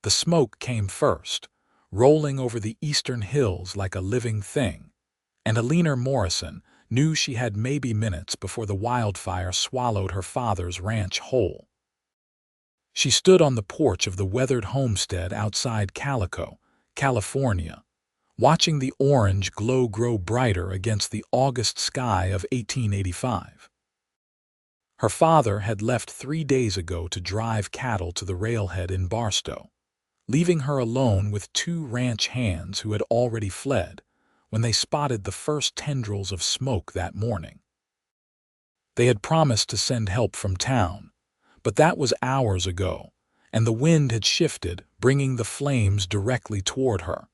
The smoke came first, rolling over the eastern hills like a living thing, and Eleanor Morrison knew she had maybe minutes before the wildfire swallowed her father's ranch whole. She stood on the porch of the weathered homestead outside Calico, California, watching the orange glow grow brighter against the August sky of 1885. Her father had left 3 days ago to drive cattle to the railhead in Barstow, leaving her alone with 2 ranch hands who had already fled when they spotted the first tendrils of smoke that morning. They had promised to send help from town, but that was hours ago, and the wind had shifted, bringing the flames directly toward her.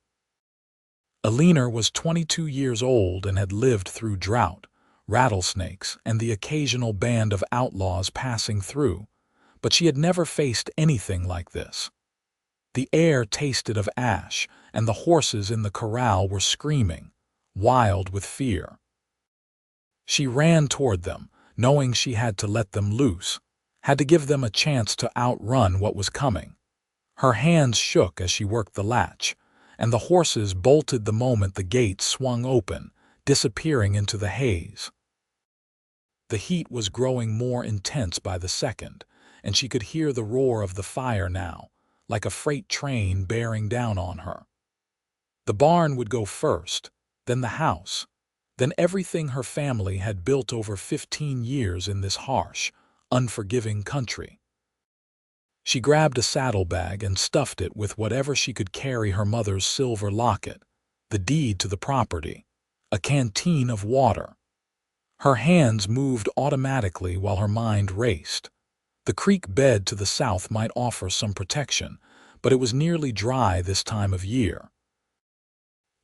Eleanor was 22 years old and had lived through drought, rattlesnakes, and the occasional band of outlaws passing through, but she had never faced anything like this. The air tasted of ash, and the horses in the corral were screaming, wild with fear. She ran toward them, knowing she had to let them loose, had to give them a chance to outrun what was coming. Her hands shook as she worked the latch, and the horses bolted the moment the gate swung open, disappearing into the haze. The heat was growing more intense by the second, and she could hear the roar of the fire now, like a freight train bearing down on her. The barn would go first, then the house, then everything her family had built over 15 years in this harsh, unforgiving country. She grabbed a saddlebag and stuffed it with whatever she could carry: her mother's silver locket, the deed to the property, a canteen of water. Her hands moved automatically while her mind raced. The creek bed to the south might offer some protection, but it was nearly dry this time of year.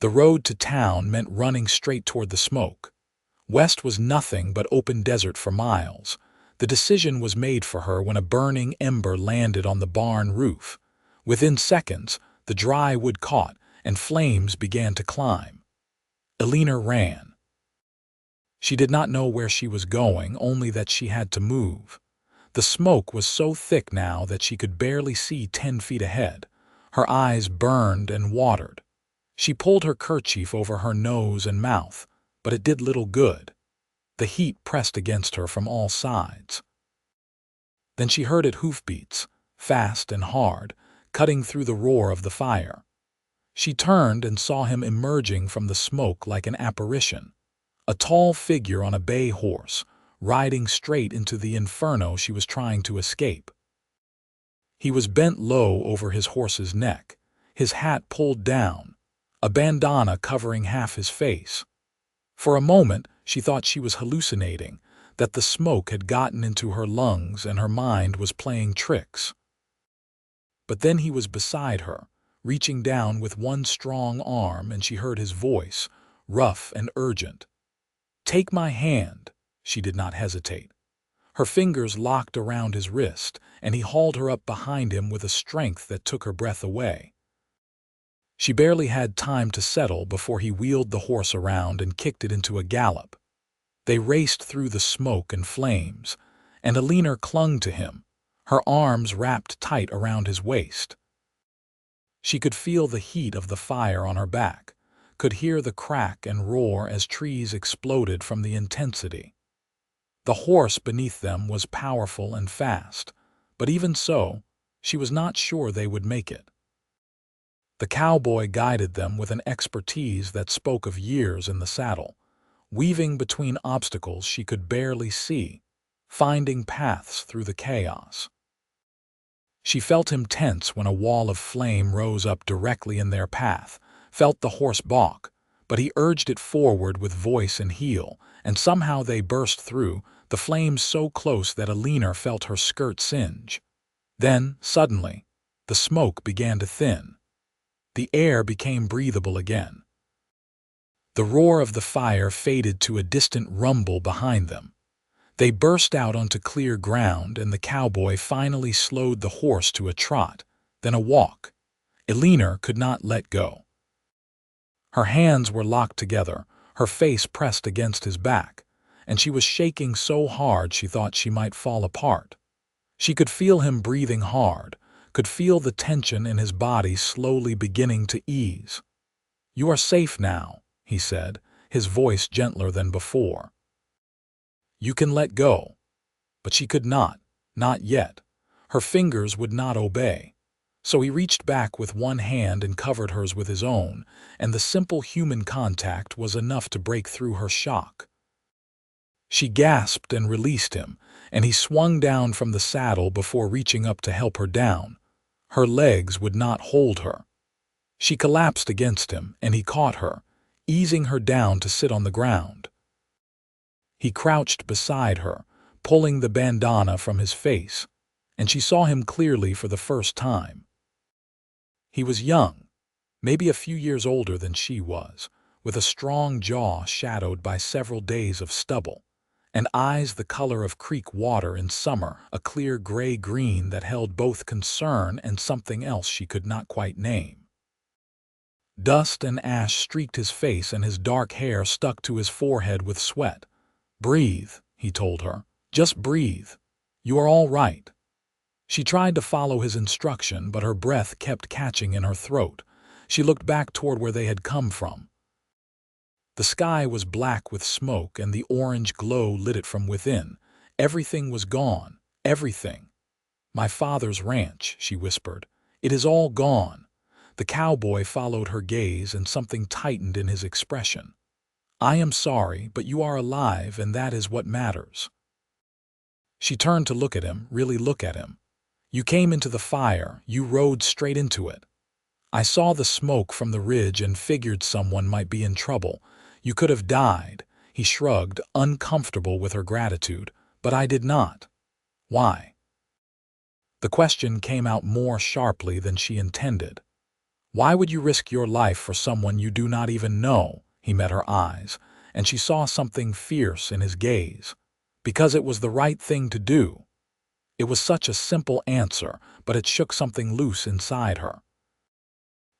The road to town meant running straight toward the smoke. West was nothing but open desert for miles. The decision was made for her when a burning ember landed on the barn roof. Within seconds, the dry wood caught, and flames began to climb. Eleanor ran. She did not know where she was going, only that she had to move. The smoke was so thick now that she could barely see 10 feet ahead. Her eyes burned and watered. She pulled her kerchief over her nose and mouth, but it did little good. The heat pressed against her from all sides. Then she heard it hoofbeats, fast and hard, cutting through the roar of the fire. She turned and saw him emerging from the smoke like an apparition, a tall figure on a bay horse, riding straight into the inferno she was trying to escape. He was bent low over his horse's neck, his hat pulled down, a bandana covering half his face. For a moment, she thought she was hallucinating, that the smoke had gotten into her lungs and her mind was playing tricks. But then he was beside her, reaching down with one strong arm, and she heard his voice, rough and urgent. "Take my hand." She did not hesitate. Her fingers locked around his wrist, and he hauled her up behind him with a strength that took her breath away. She barely had time to settle before he wheeled the horse around and kicked it into a gallop. They raced through the smoke and flames, and Eleanor clung to him, her arms wrapped tight around his waist. She could feel the heat of the fire on her back, could hear the crack and roar as trees exploded from the intensity. The horse beneath them was powerful and fast, but even so, she was not sure they would make it. The cowboy guided them with an expertise that spoke of years in the saddle, weaving between obstacles she could barely see, finding paths through the chaos. She felt him tense when a wall of flame rose up directly in their path, felt the horse balk, but he urged it forward with voice and heel, and somehow they burst through, the flames so close that Eleanor felt her skirt singe. Then, suddenly, the smoke began to thin. The air became breathable again. The roar of the fire faded to a distant rumble behind them. They burst out onto clear ground, and the cowboy finally slowed the horse to a trot, then a walk. Eleanor could not let go. Her hands were locked together, her face pressed against his back, and she was shaking so hard she thought she might fall apart. She could feel him breathing hard, could feel the tension in his body slowly beginning to ease. "You are safe now," he said, his voice gentler than before. "You can let go." But she could not yet. Her fingers would not obey. So he reached back with one hand and covered hers with his own, and the simple human contact was enough to break through her shock. She gasped and released him, and he swung down from the saddle before reaching up to help her down. Her legs would not hold her. She collapsed against him, and he caught her, easing her down to sit on the ground. He crouched beside her, pulling the bandana from his face, and she saw him clearly for the first time. He was young, maybe a few years older than she was, with a strong jaw shadowed by several days of stubble, and eyes the color of creek water in summer, a clear gray-green that held both concern and something else she could not quite name. Dust and ash streaked his face, and his dark hair stuck to his forehead with sweat. "Breathe," he told her. "Just breathe. You are all right." She tried to follow his instruction, but her breath kept catching in her throat. She looked back toward where they had come from. The sky was black with smoke, and the orange glow lit it from within. Everything was gone. Everything. "My father's ranch," she whispered. "It is all gone." The cowboy followed her gaze, and something tightened in his expression. "I am sorry, but you are alive, and that is what matters." She turned to look at him, really look at him. "You came into the fire. You rode straight into it. I saw the smoke from the ridge and figured someone might be in trouble. You could have died." He shrugged, uncomfortable with her gratitude. "But I did not." "Why?" The question came out more sharply than she intended. "Why would you risk your life for someone you do not even know?" He met her eyes, and she saw something fierce in his gaze. "Because it was the right thing to do." It was such a simple answer, but it shook something loose inside her.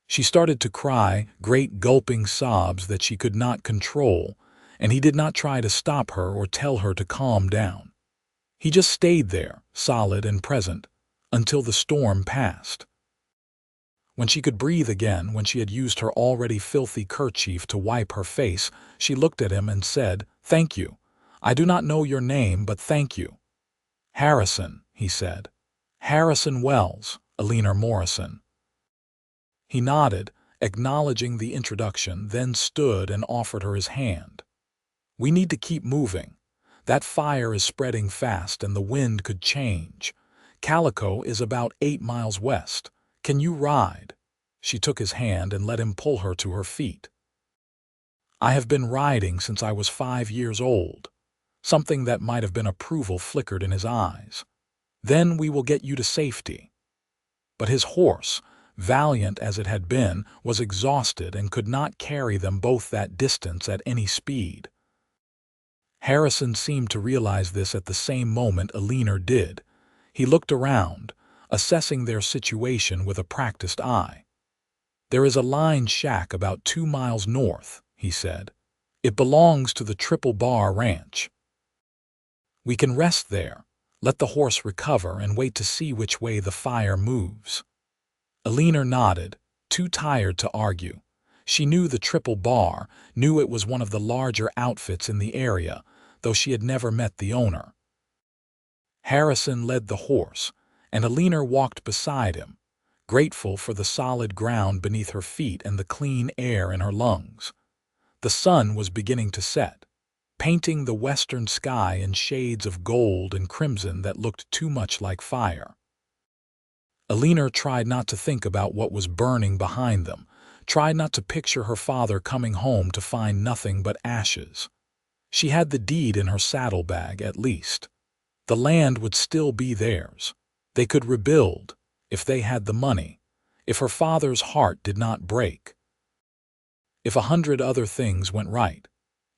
She started to cry, great gulping sobs that she could not control, and he did not try to stop her or tell her to calm down. He just stayed there, solid and present, until the storm passed. When she could breathe again, when she had used her already filthy kerchief to wipe her face, she looked at him and said, "Thank you. I do not know your name, but thank you." "Harrison," he said. "Harrison Wells, Eleanor Morrison." He nodded, acknowledging the introduction, then stood and offered her his hand. "We need to keep moving. That fire is spreading fast and the wind could change. Calico is about 8 miles west. Can you ride?" She took his hand and let him pull her to her feet. "I have been riding since I was 5 years old." Something that might have been approval flickered in his eyes. "Then we will get you to safety." But his horse, valiant as it had been, was exhausted and could not carry them both that distance at any speed. Harrison seemed to realize this at the same moment Eleanor did. He looked around, assessing their situation with a practiced eye. "There is a line shack about 2 miles north," he said. "It belongs to the Triple Bar Ranch. We can rest there, let the horse recover, and wait to see which way the fire moves." Eleanor nodded, too tired to argue. She knew the Triple Bar, knew it was one of the larger outfits in the area, though she had never met the owner. Harrison led the horse, and Eleanor walked beside him, grateful for the solid ground beneath her feet and the clean air in her lungs. The sun was beginning to set, painting the western sky in shades of gold and crimson that looked too much like fire. Eleanor tried not to think about what was burning behind them, tried not to picture her father coming home to find nothing but ashes. She had the deed in her saddlebag, at least. The land would still be theirs. They could rebuild, if they had the money, if her father's heart did not break. If 100 other things went right.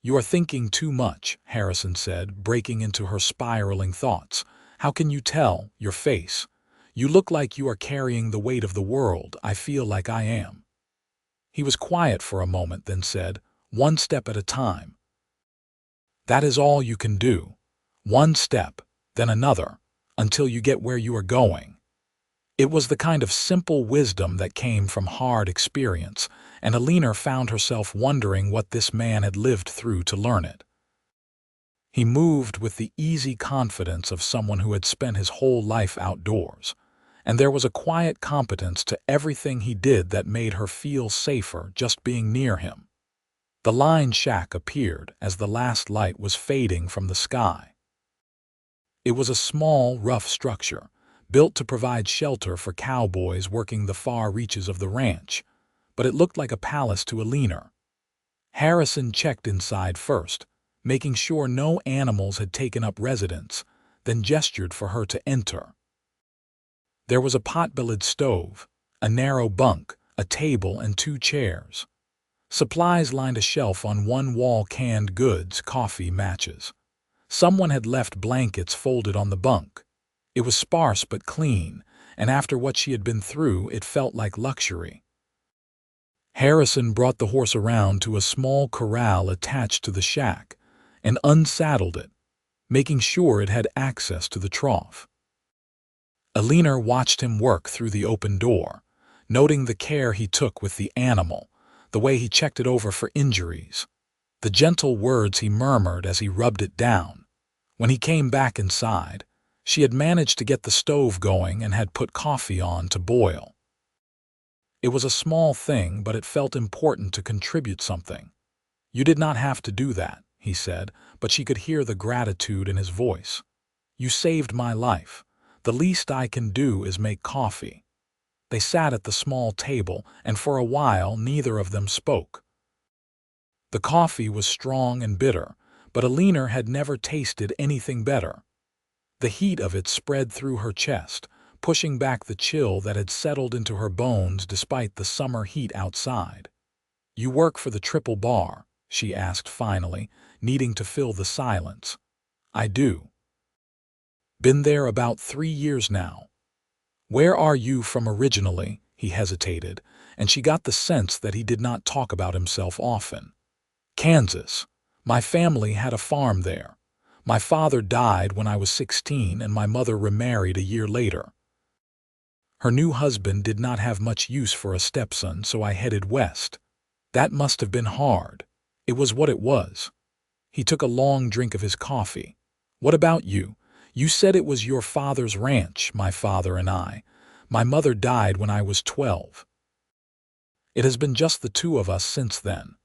"You are thinking too much," Harrison said, breaking into her spiraling thoughts. "How can you tell? Your face. You look like you are carrying the weight of the world. I feel like I am." He was quiet for a moment, then said, "One step at a time. That is all you can do. One step, then another, until you get where you are going." It was the kind of simple wisdom that came from hard experience, and Eleanor found herself wondering what this man had lived through to learn it. He moved with the easy confidence of someone who had spent his whole life outdoors, and there was a quiet competence to everything he did that made her feel safer just being near him. The line shack appeared as the last light was fading from the sky. It was a small, rough structure, built to provide shelter for cowboys working the far reaches of the ranch, but it looked like a palace to Eleanor. Harrison checked inside first, making sure no animals had taken up residence, then gestured for her to enter. There was a pot-bellied stove, a narrow bunk, a table, and 2 chairs. Supplies lined a shelf on one wall: canned goods, coffee, matches. Someone had left blankets folded on the bunk. It was sparse but clean, and after what she had been through, it felt like luxury. Harrison brought the horse around to a small corral attached to the shack and unsaddled it, making sure it had access to the trough. Eleanor watched him work through the open door, noting the care he took with the animal, the way he checked it over for injuries, the gentle words he murmured as he rubbed it down. When he came back inside, she had managed to get the stove going and had put coffee on to boil. It was a small thing, but it felt important to contribute something. "You did not have to do that," he said, but she could hear the gratitude in his voice. "You saved my life. The least I can do is make coffee." They sat at the small table, and for a while neither of them spoke. The coffee was strong and bitter, but Eleanor had never tasted anything better. The heat of it spread through her chest, pushing back the chill that had settled into her bones despite the summer heat outside. "You work for the Triple Bar?" she asked finally, needing to fill the silence. "I do. Been there about 3 years now." "Where are you from originally?" He hesitated, and she got the sense that he did not talk about himself often. "Kansas. My family had a farm there. My father died when I was 16 and my mother remarried a year later. Her new husband did not have much use for a stepson, so I headed west. That must have been hard." "It was what it was." He took a long drink of his coffee. "What about you? You said it was your father's ranch, my father and I. My mother died when I was 12. It has been just the 2 of us since then."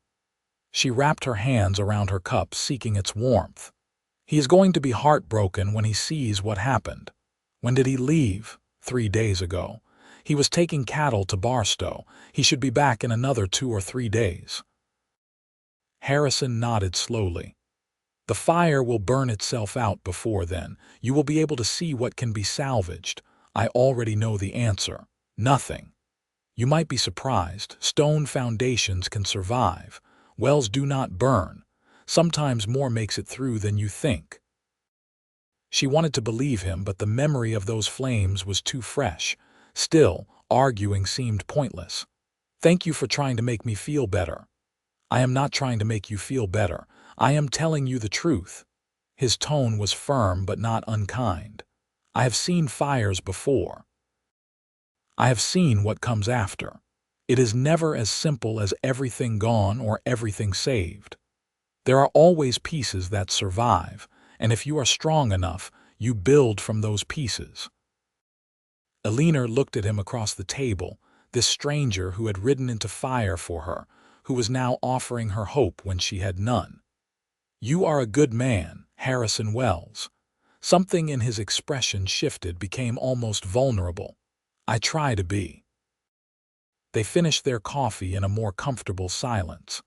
She wrapped her hands around her cup, seeking its warmth. "He is going to be heartbroken when he sees what happened." "When did he leave?" 3 days ago. He was taking cattle to Barstow. He should be back in another 2 or 3 days. Harrison nodded slowly. "The fire will burn itself out before then. You will be able to see what can be salvaged. I already know the answer. Nothing. You might be surprised. Stone foundations can survive. Wells do not burn. Sometimes more makes it through than you think." She wanted to believe him, but the memory of those flames was too fresh. Still, arguing seemed pointless. "Thank you for trying to make me feel better." "I am not trying to make you feel better. I am telling you the truth." His tone was firm but not unkind. "I have seen fires before. I have seen what comes after. It is never as simple as everything gone or everything saved. There are always pieces that survive, and if you are strong enough, you build from those pieces." Eleanor looked at him across the table, this stranger who had ridden into fire for her, who was now offering her hope when she had none. "You are a good man, Harrison Wells." Something in his expression shifted, became almost vulnerable. "I try to be." They finished their coffee in a more comfortable silence.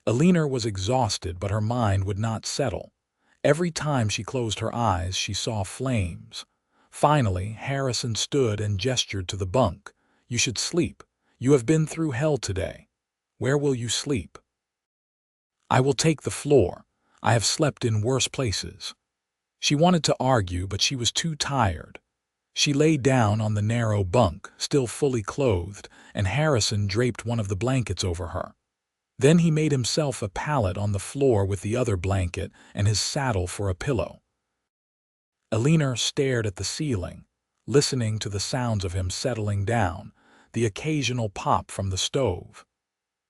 Eleanor was exhausted, but her mind would not settle. Every time she closed her eyes, she saw flames. Finally, Harrison stood and gestured to the bunk. "You should sleep. You have been through hell today. Where will you sleep?" "I will take the floor. I have slept in worse places." She wanted to argue, but she was too tired. She lay down on the narrow bunk, still fully clothed, and Harrison draped one of the blankets over her. Then he made himself a pallet on the floor with the other blanket and his saddle for a pillow. Eleanor stared at the ceiling. listening to the sounds of him settling down, the occasional pop from the stove.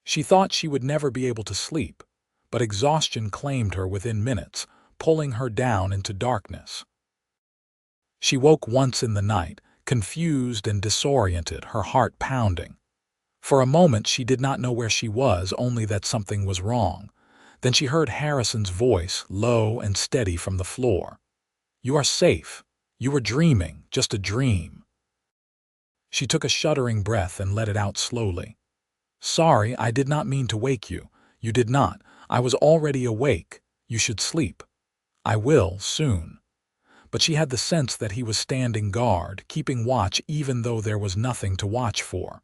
She thought she would never be able to sleep, but exhaustion claimed her within minutes, pulling her down into darkness. She woke once in the night, confused and disoriented, her heart pounding. For a moment she did not know where she was, only that something was wrong. Then she heard Harrison's voice, low and steady from the floor. "You are safe. You were dreaming, just a dream." She took a shuddering breath and let it out slowly. "Sorry, I did not mean to wake you." "You did not. I was already awake. You should sleep." "I will, soon." But she had the sense that he was standing guard, keeping watch even though there was nothing to watch for.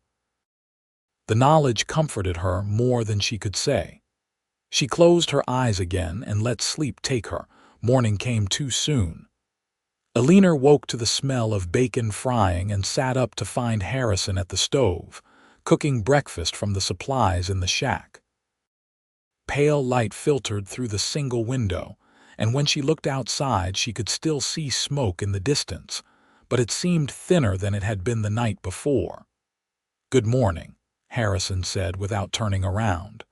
The knowledge comforted her more than she could say. She closed her eyes again and let sleep take her. Morning came too soon. Eleanor woke to the smell of bacon frying and sat up to find Harrison at the stove, cooking breakfast from the supplies in the shack. Pale light filtered through the single window, and when she looked outside she could still see smoke in the distance, but it seemed thinner than it had been the night before. "Good morning," Harrison said without turning around.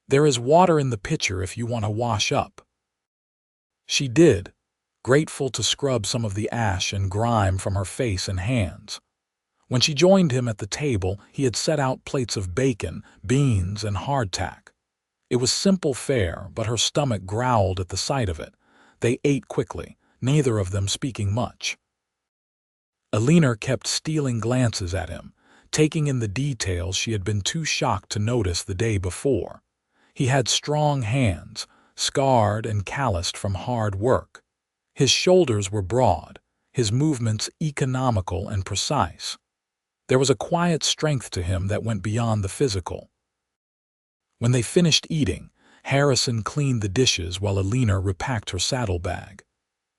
"There is water in the pitcher if you want to wash up." She did, grateful to scrub some of the ash and grime from her face and hands. When she joined him at the table, he had set out plates of bacon, beans, and hardtack. It was simple fare, but her stomach growled at the sight of it. They ate quickly, neither of them speaking much. Eleanor kept stealing glances at him, taking in the details she had been too shocked to notice the day before. He had strong hands, scarred and calloused from hard work. His shoulders were broad, his movements economical and precise. There was a quiet strength to him that went beyond the physical. When they finished eating, Harrison cleaned the dishes while Eleanor repacked her saddlebag.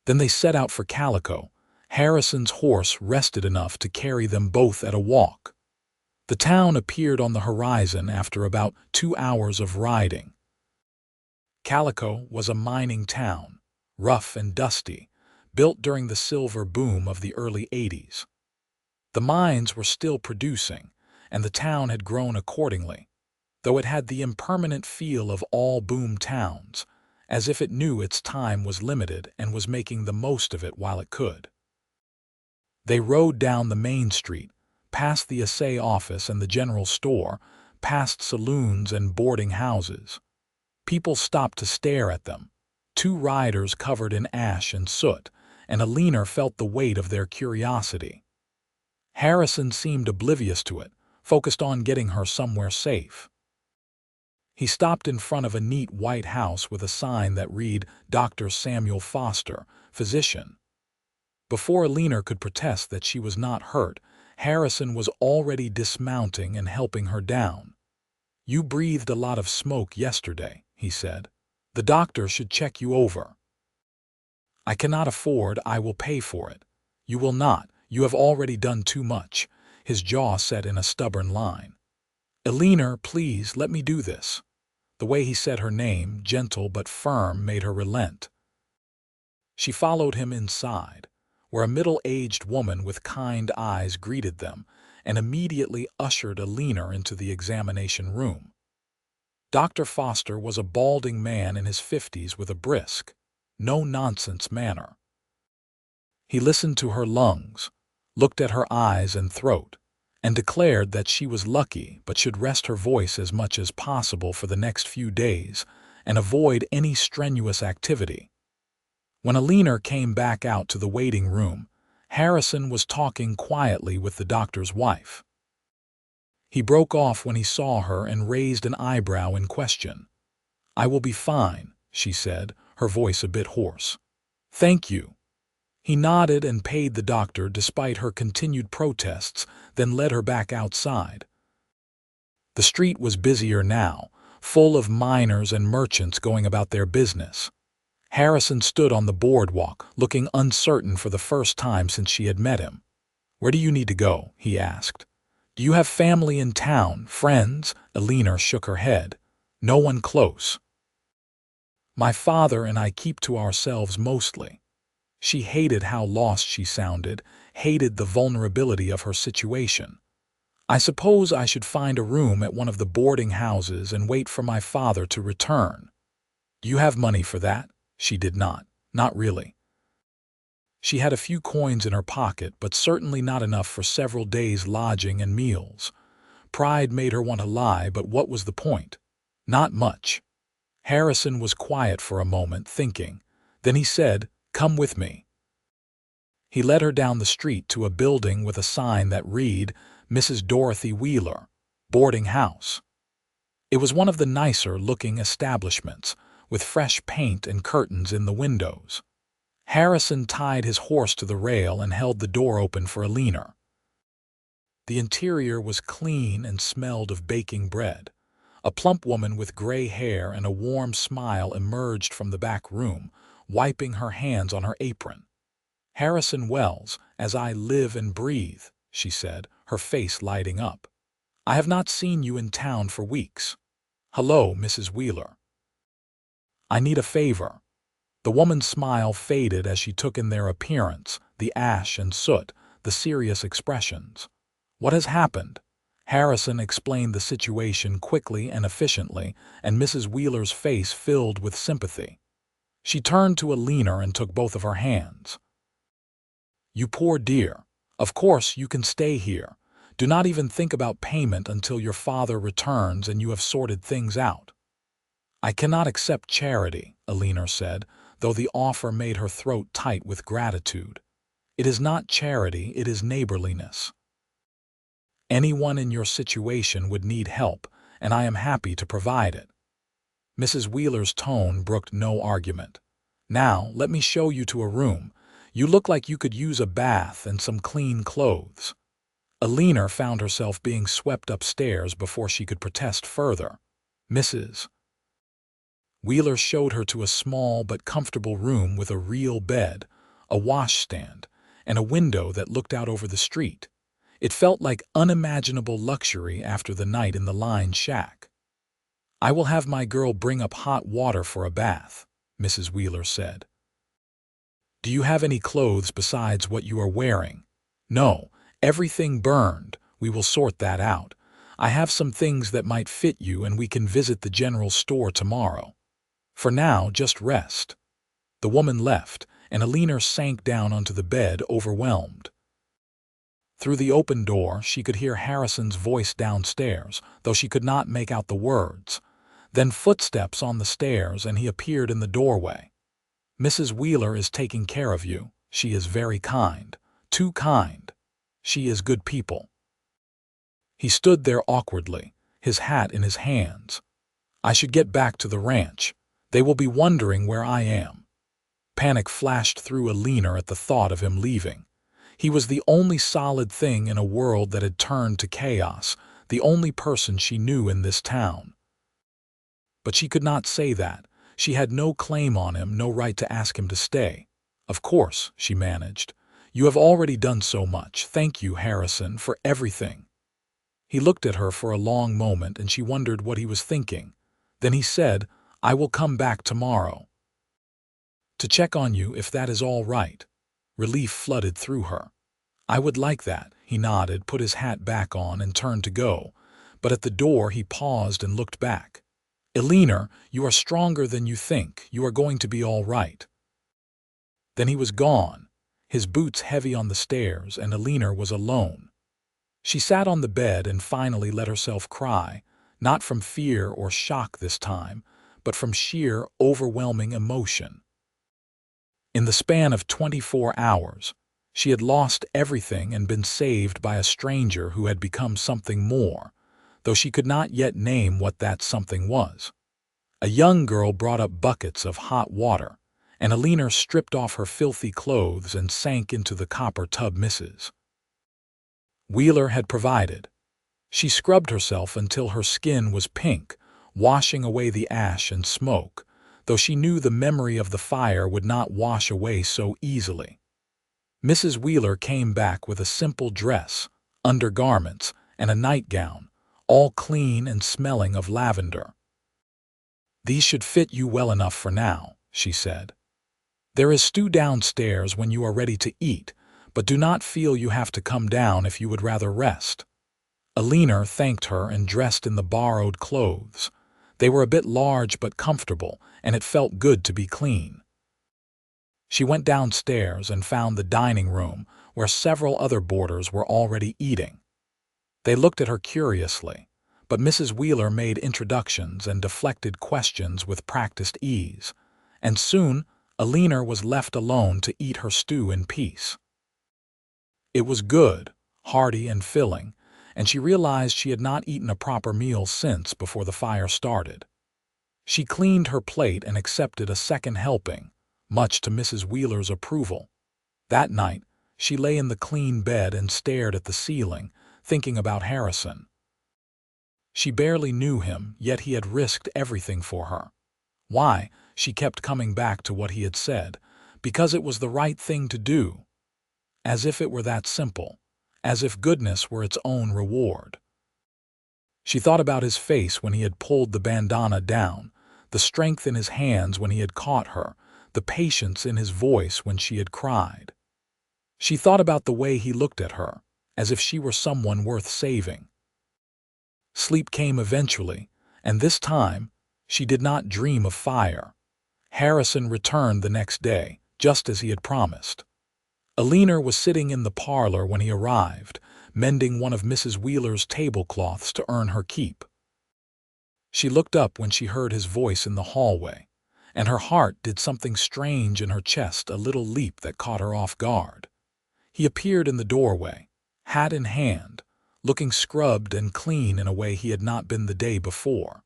Then they set out for Calico. Harrison's horse rested enough to carry them both at a walk. The town appeared on the horizon after about 2 hours of riding. Calico was a mining town, rough and dusty, built during the silver boom of the early '80s. The mines were still producing, and the town had grown accordingly, though it had the impermanent feel of all boom towns, as if it knew its time was limited and was making the most of it while it could. They rode down the main street, past the assay office and the general store, past saloons and boarding houses. People stopped to stare at them, 2 riders covered in ash and soot, and Eleanor felt the weight of their curiosity. Harrison seemed oblivious to it, focused on getting her somewhere safe. He stopped in front of a neat white house with a sign that read, "Dr. Samuel Foster, Physician." Before Eleanor could protest that she was not hurt, Harrison was already dismounting and helping her down. "You breathed a lot of smoke yesterday," he said. "The doctor should check you over." "I cannot afford. I will pay for it." "You will not. You have already done too much." His jaw set in a stubborn line. "Eleanor, please, let me do this." The way he said her name, gentle but firm, made her relent. She followed him inside, where a middle-aged woman with kind eyes greeted them and immediately ushered Eleanor into the examination room. Dr. Foster was a balding man in his 50s with a brisk, no-nonsense manner. He listened to her lungs, looked at her eyes and throat, and declared that she was lucky but should rest her voice as much as possible for the next few days and avoid any strenuous activity. When Eleanor came back out to the waiting room, Harrison was talking quietly with the doctor's wife. He broke off when he saw her and raised an eyebrow in question. "I will be fine," she said, her voice a bit hoarse. "Thank you." He nodded and paid the doctor despite her continued protests, then led her back outside. The street was busier now, full of miners and merchants going about their business. Harrison stood on the boardwalk, looking uncertain for the first time since she had met him. "Where do you need to go?" he asked. "Do you have family in town, friends?" Eleanor shook her head. "No one close. My father and I keep to ourselves mostly." She hated how lost she sounded, hated the vulnerability of her situation. "I suppose I should find a room at one of the boarding houses and wait for my father to return." "Do you have money for that?" She did not. Not really. She had a few coins in her pocket, but certainly not enough for several days' lodging and meals. Pride made her want to lie, but what was the point? Not much. Harrison was quiet for a moment, thinking. Then he said, "Come with me." He led her down the street to a building with a sign that read, "Mrs. Dorothy Wheeler, Boarding House." It was one of the nicer-looking establishments, with fresh paint and curtains in the windows. Harrison tied his horse to the rail and held the door open for Eleanor. The interior was clean and smelled of baking bread. A plump woman with gray hair and a warm smile emerged from the back room, wiping her hands on her apron. "Harrison Wells, as I live and breathe," she said, her face lighting up. "I have not seen you in town for weeks. Hello, Mrs. Wheeler. I need a favor." The woman's smile faded as she took in their appearance, the ash and soot, the serious expressions. "What has happened?" Harrison explained the situation quickly and efficiently, and Mrs. Wheeler's face filled with sympathy. She turned to Eleanor and took both of her hands. "You poor dear. Of course you can stay here. Do not even think about payment until your father returns and you have sorted things out." "I cannot accept charity," Eleanor said, though the offer made her throat tight with gratitude. "It is not charity, it is neighborliness. Anyone in your situation would need help, and I am happy to provide it." Mrs. Wheeler's tone brooked no argument. "Now, let me show you to a room. You look like you could use a bath and some clean clothes." Eleanor found herself being swept upstairs before she could protest further. Mrs. Wheeler showed her to a small but comfortable room with a real bed, a washstand, and a window that looked out over the street. It felt like unimaginable luxury after the night in the lined shack. "I will have my girl bring up hot water for a bath," Mrs. Wheeler said. "Do you have any clothes besides what you are wearing?" "No, everything burned. We will sort that out. I have some things that might fit you and we can visit the general store tomorrow. For now, just rest." The woman left, and Eleanor sank down onto the bed, overwhelmed. Through the open door, she could hear Harrison's voice downstairs, though she could not make out the words. Then footsteps on the stairs, and he appeared in the doorway. "Mrs. Wheeler is taking care of you. She is very kind. Too kind. She is good people." He stood there awkwardly, his hat in his hands. "I should get back to the ranch. They will be wondering where I am." Panic flashed through Eleanor at the thought of him leaving. He was the only solid thing in a world that had turned to chaos, the only person she knew in this town. But she could not say that. She had no claim on him, no right to ask him to stay. "Of course," she managed. "You have already done so much. Thank you, Harrison, for everything." He looked at her for a long moment, and she wondered what he was thinking. Then he said, "I will come back tomorrow to check on you if that is all right." Relief flooded through her. "I would like that." He nodded, put his hat back on, and turned to go. But at the door he paused and looked back. "Eleanor, you are stronger than you think. You are going to be all right." Then he was gone, his boots heavy on the stairs, and Eleanor was alone. She sat on the bed and finally let herself cry, not from fear or shock this time, but from sheer, overwhelming emotion. In the span of 24 hours, she had lost everything and been saved by a stranger who had become something more, though she could not yet name what that something was. A young girl brought up buckets of hot water, and Eleanor stripped off her filthy clothes and sank into the copper tub Mrs. Wheeler had provided. She scrubbed herself until her skin was pink, washing away the ash and smoke, though she knew the memory of the fire would not wash away so easily. Mrs. Wheeler came back with a simple dress, undergarments, and a nightgown, all clean and smelling of lavender. "These should fit you well enough for now," she said. "There is stew downstairs when you are ready to eat, but do not feel you have to come down if you would rather rest." Eleanor thanked her and dressed in the borrowed clothes. They were a bit large but comfortable, and it felt good to be clean. She went downstairs and found the dining room, where several other boarders were already eating. They looked at her curiously, but Mrs. Wheeler made introductions and deflected questions with practiced ease, and soon Eleanor was left alone to eat her stew in peace. It was good, hearty and filling, and she realized she had not eaten a proper meal since before the fire started. She cleaned her plate and accepted a second helping, much to Mrs. Wheeler's approval. That night, she lay in the clean bed and stared at the ceiling, thinking about Harrison. She barely knew him, yet he had risked everything for her. Why? She kept coming back to what he had said. Because it was the right thing to do. As if it were that simple. As if goodness were its own reward. She thought about his face when he had pulled the bandana down, the strength in his hands when he had caught her, the patience in his voice when she had cried. She thought about the way he looked at her, as if she were someone worth saving. Sleep came eventually, and this time, she did not dream of fire. Harrison returned the next day, just as he had promised. Eleanor was sitting in the parlor when he arrived, mending one of Mrs. Wheeler's tablecloths to earn her keep. She looked up when she heard his voice in the hallway, and her heart did something strange in her chest, a little leap that caught her off guard. He appeared in the doorway, hat in hand, looking scrubbed and clean in a way he had not been the day before.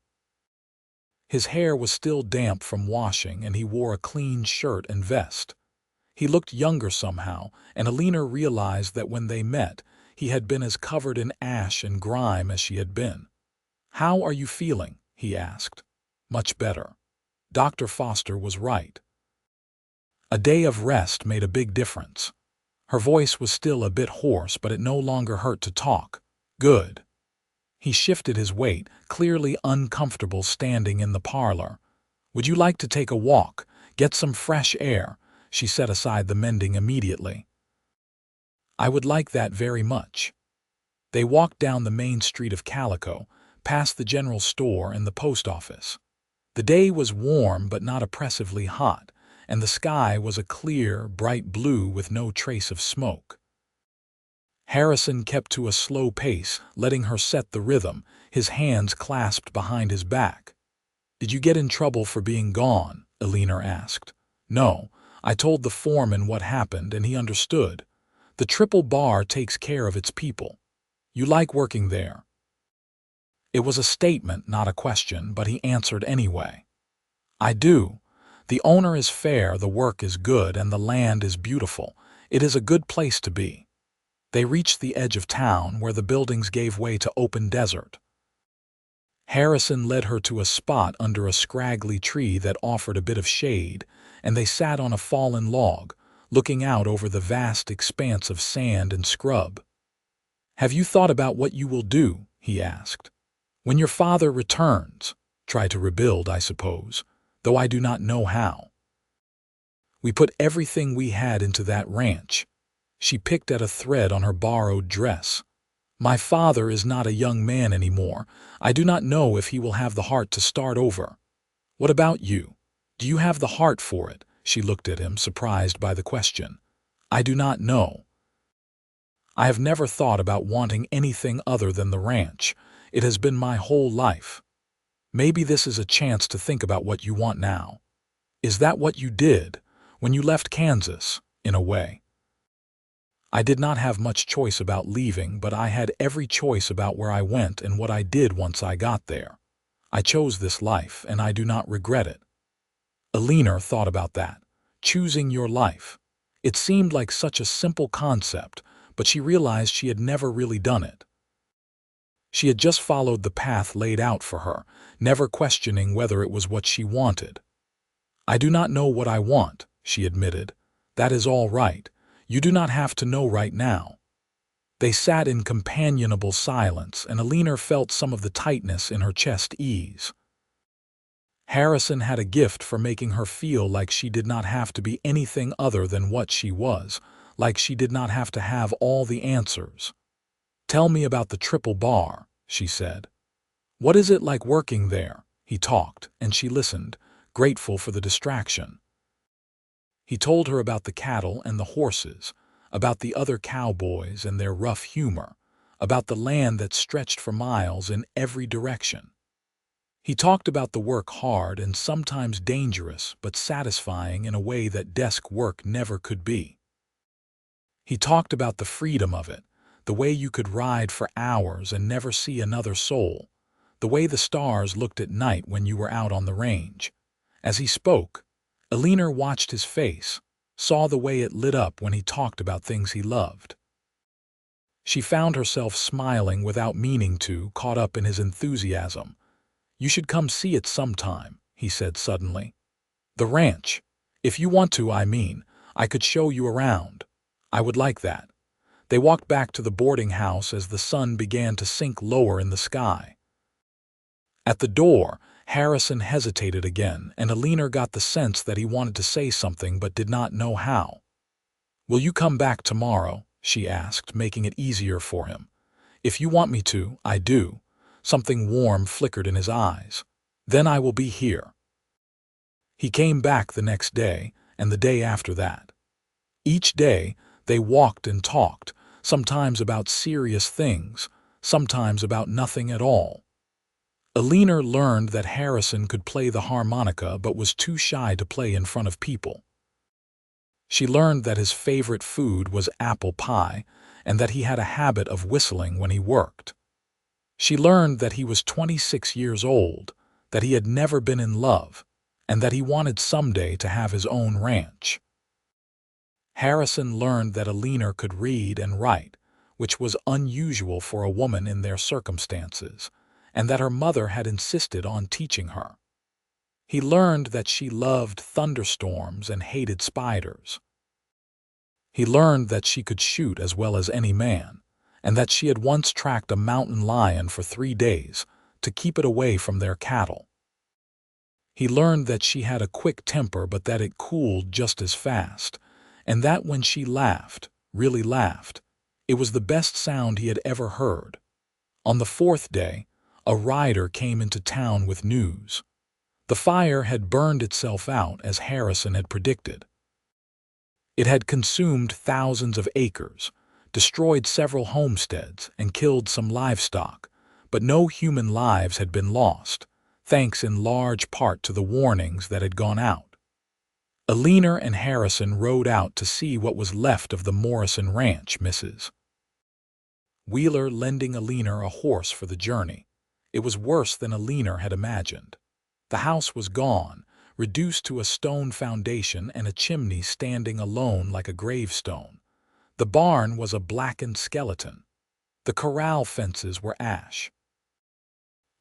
His hair was still damp from washing, and he wore a clean shirt and vest. He looked younger somehow, and Eleanor realized that when they met, he had been as covered in ash and grime as she had been. "How are you feeling?" he asked. "Much better." Dr. Foster was right. A day of rest made a big difference. Her voice was still a bit hoarse, but it no longer hurt to talk. "Good." He shifted his weight, clearly uncomfortable standing in the parlor. "Would you like to take a walk, get some fresh air?" She set aside the mending immediately. "I would like that very much." They walked down the main street of Calico, past the general store and the post office. The day was warm but not oppressively hot, and the sky was a clear, bright blue with no trace of smoke. Harrison kept to a slow pace, letting her set the rhythm, his hands clasped behind his back. "Did you get in trouble for being gone?" Eleanor asked. "No. I told the foreman what happened, and he understood. The Triple Bar takes care of its people. You like working there?" It was a statement, not a question, but he answered anyway. "I do. The owner is fair, the work is good, and the land is beautiful. It is a good place to be." They reached the edge of town, where the buildings gave way to open desert. Harrison led her to a spot under a scraggly tree that offered a bit of shade, and they sat on a fallen log, looking out over the vast expanse of sand and scrub. "Have you thought about what you will do?" he asked. "When your father returns, try to rebuild, I suppose, though I do not know how. We put everything we had into that ranch." She picked at a thread on her borrowed dress. "My father is not a young man anymore. I do not know if he will have the heart to start over. What about you? Do you have the heart for it?" She looked at him, surprised by the question. "I do not know. I have never thought about wanting anything other than the ranch. It has been my whole life. Maybe this is a chance to think about what you want now. Is that what you did when you left Kansas, in a way?" "I did not have much choice about leaving, but I had every choice about where I went and what I did once I got there. I chose this life, and I do not regret it." Eleanor thought about that. Choosing your life. It seemed like such a simple concept, but she realized she had never really done it. She had just followed the path laid out for her, never questioning whether it was what she wanted. "I do not know what I want," she admitted. "That is all right. You do not have to know right now." They sat in companionable silence, and Eleanor felt some of the tightness in her chest ease. Harrison had a gift for making her feel like she did not have to be anything other than what she was, like she did not have to have all the answers. "Tell me about the triple bar," she said. "What is it like working there?" He talked, and she listened, grateful for the distraction. He told her about the cattle and the horses, about the other cowboys and their rough humor, about the land that stretched for miles in every direction. He talked about the work hard and sometimes dangerous but satisfying in a way that desk work never could be. He talked about the freedom of it, the way you could ride for hours and never see another soul, the way the stars looked at night when you were out on the range. As he spoke, Eleanor watched his face, saw the way it lit up when he talked about things he loved. She found herself smiling without meaning to, caught up in his enthusiasm. "You should come see it sometime," he said suddenly. "The ranch. If you want to, I mean. I could show you around. I would like that." They walked back to the boarding house as the sun began to sink lower in the sky. At the door, Harrison hesitated again, and Eleanor got the sense that he wanted to say something but did not know how. "Will you come back tomorrow?" she asked, making it easier for him. "If you want me to, I do." Something warm flickered in his eyes. "Then I will be here." He came back the next day, and the day after that. Each day, they walked and talked, sometimes about serious things, sometimes about nothing at all. Eleanor learned that Harrison could play the harmonica but was too shy to play in front of people. She learned that his favorite food was apple pie and that he had a habit of whistling when he worked. She learned that he was 26 years old, that he had never been in love, and that he wanted someday to have his own ranch. Harrison learned that Eleanor could read and write, which was unusual for a woman in their circumstances, and that her mother had insisted on teaching her. He learned that she loved thunderstorms and hated spiders. He learned that she could shoot as well as any man, and that she had once tracked a mountain lion for 3 days to keep it away from their cattle. He learned that she had a quick temper but that it cooled just as fast, and that when she laughed, really laughed, it was the best sound he had ever heard. On the 4th day, a rider came into town with news. The fire had burned itself out as Harrison had predicted. It had consumed thousands of acres, destroyed several homesteads, and killed some livestock, but no human lives had been lost, thanks in large part to the warnings that had gone out. Eleanor and Harrison rode out to see what was left of the Morrison ranch, Mrs. Wheeler lending Eleanor a horse for the journey. It was worse than Eleanor had imagined. The house was gone, reduced to a stone foundation and a chimney standing alone like a gravestone. The barn was a blackened skeleton. The corral fences were ash.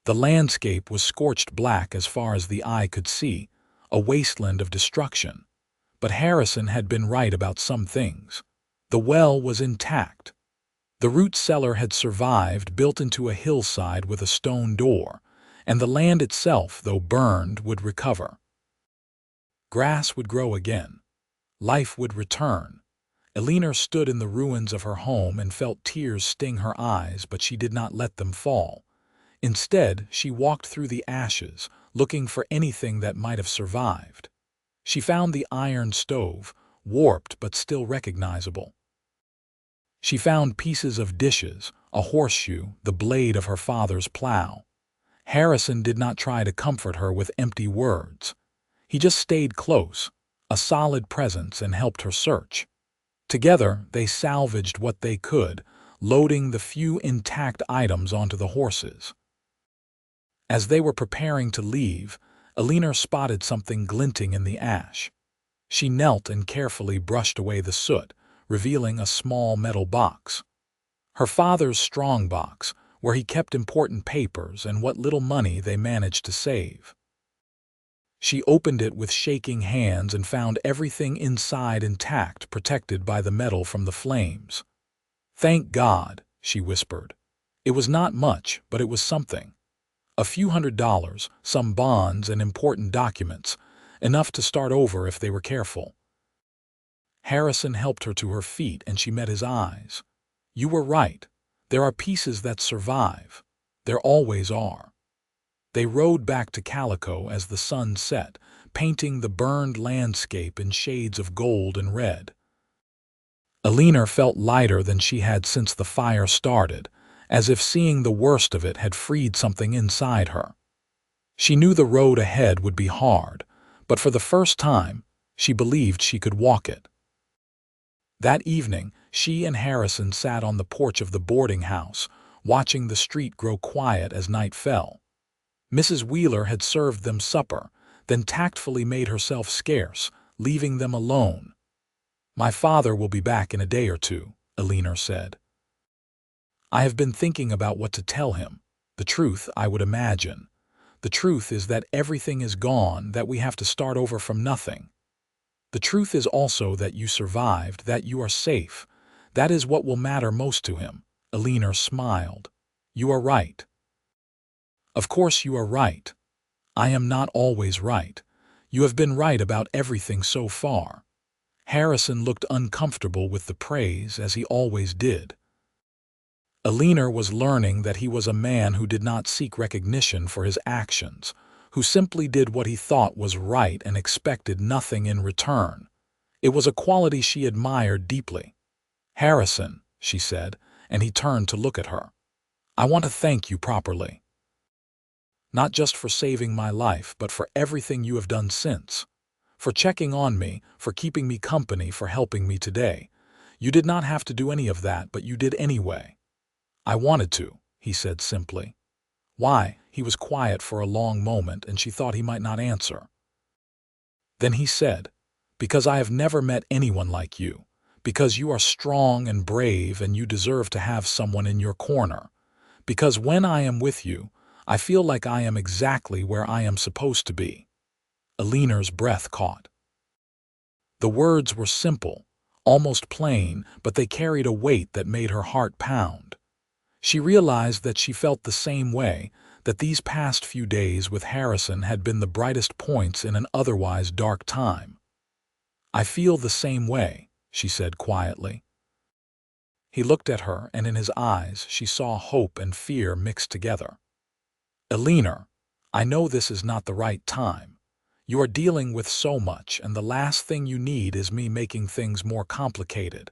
The landscape was scorched black as far as the eye could see, a wasteland of destruction. But Harrison had been right about some things. The well was intact. The root cellar had survived, built into a hillside with a stone door, and the land itself, though burned, would recover. Grass would grow again. Life would return. Eleanor stood in the ruins of her home and felt tears sting her eyes, but she did not let them fall. Instead, she walked through the ashes, looking for anything that might have survived. She found the iron stove, warped but still recognizable. She found pieces of dishes, a horseshoe, the blade of her father's plow. Harrison did not try to comfort her with empty words. He just stayed close, a solid presence, and helped her search. Together, they salvaged what they could, loading the few intact items onto the horses. As they were preparing to leave, Eleanor spotted something glinting in the ash. She knelt and carefully brushed away the soot, revealing a small metal box. Her father's strong box, where he kept important papers and what little money they managed to save. She opened it with shaking hands and found everything inside intact, protected by the metal from the flames. "Thank God," she whispered. It was not much, but it was something. A few $100s, some bonds and important documents, enough to start over if they were careful. Harrison helped her to her feet and she met his eyes. "You were right. There are pieces that survive. There always are." They rode back to Calico as the sun set, painting the burned landscape in shades of gold and red. Eleanor felt lighter than she had since the fire started, as if seeing the worst of it had freed something inside her. She knew the road ahead would be hard, but for the first time, she believed she could walk it. That evening, she and Harrison sat on the porch of the boarding house, watching the street grow quiet as night fell. Mrs. Wheeler had served them supper, then tactfully made herself scarce, leaving them alone. "My father will be back in a day or two," Eleanor said. "I have been thinking about what to tell him. The truth, I would imagine. The truth is that everything is gone, that we have to start over from nothing. The truth is also that you survived, that you are safe. That is what will matter most to him." Eleanor smiled. "You are right." "Of course you are right. I am not always right. You have been right about everything so far." Harrison looked uncomfortable with the praise, as he always did. Eleanor was learning that he was a man who did not seek recognition for his actions, who simply did what he thought was right and expected nothing in return. It was a quality she admired deeply. "Harrison," she said, and he turned to look at her. "I want to thank you properly. Not just for saving my life, but for everything you have done since. For checking on me, for keeping me company, for helping me today. You did not have to do any of that, but you did anyway." "I wanted to," he said simply. "Why?" He was quiet for a long moment, and she thought he might not answer. Then he said, "Because I have never met anyone like you. Because you are strong and brave and you deserve to have someone in your corner. Because when I am with you, I feel like I am exactly where I am supposed to be." Eleanor's breath caught. The words were simple, almost plain, but they carried a weight that made her heart pound. She realized that she felt the same way, that these past few days with Harrison had been the brightest points in an otherwise dark time. "I feel the same way," she said quietly. He looked at her, and in his eyes she saw hope and fear mixed together. "Eleanor, I know this is not the right time. You are dealing with so much, and the last thing you need is me making things more complicated.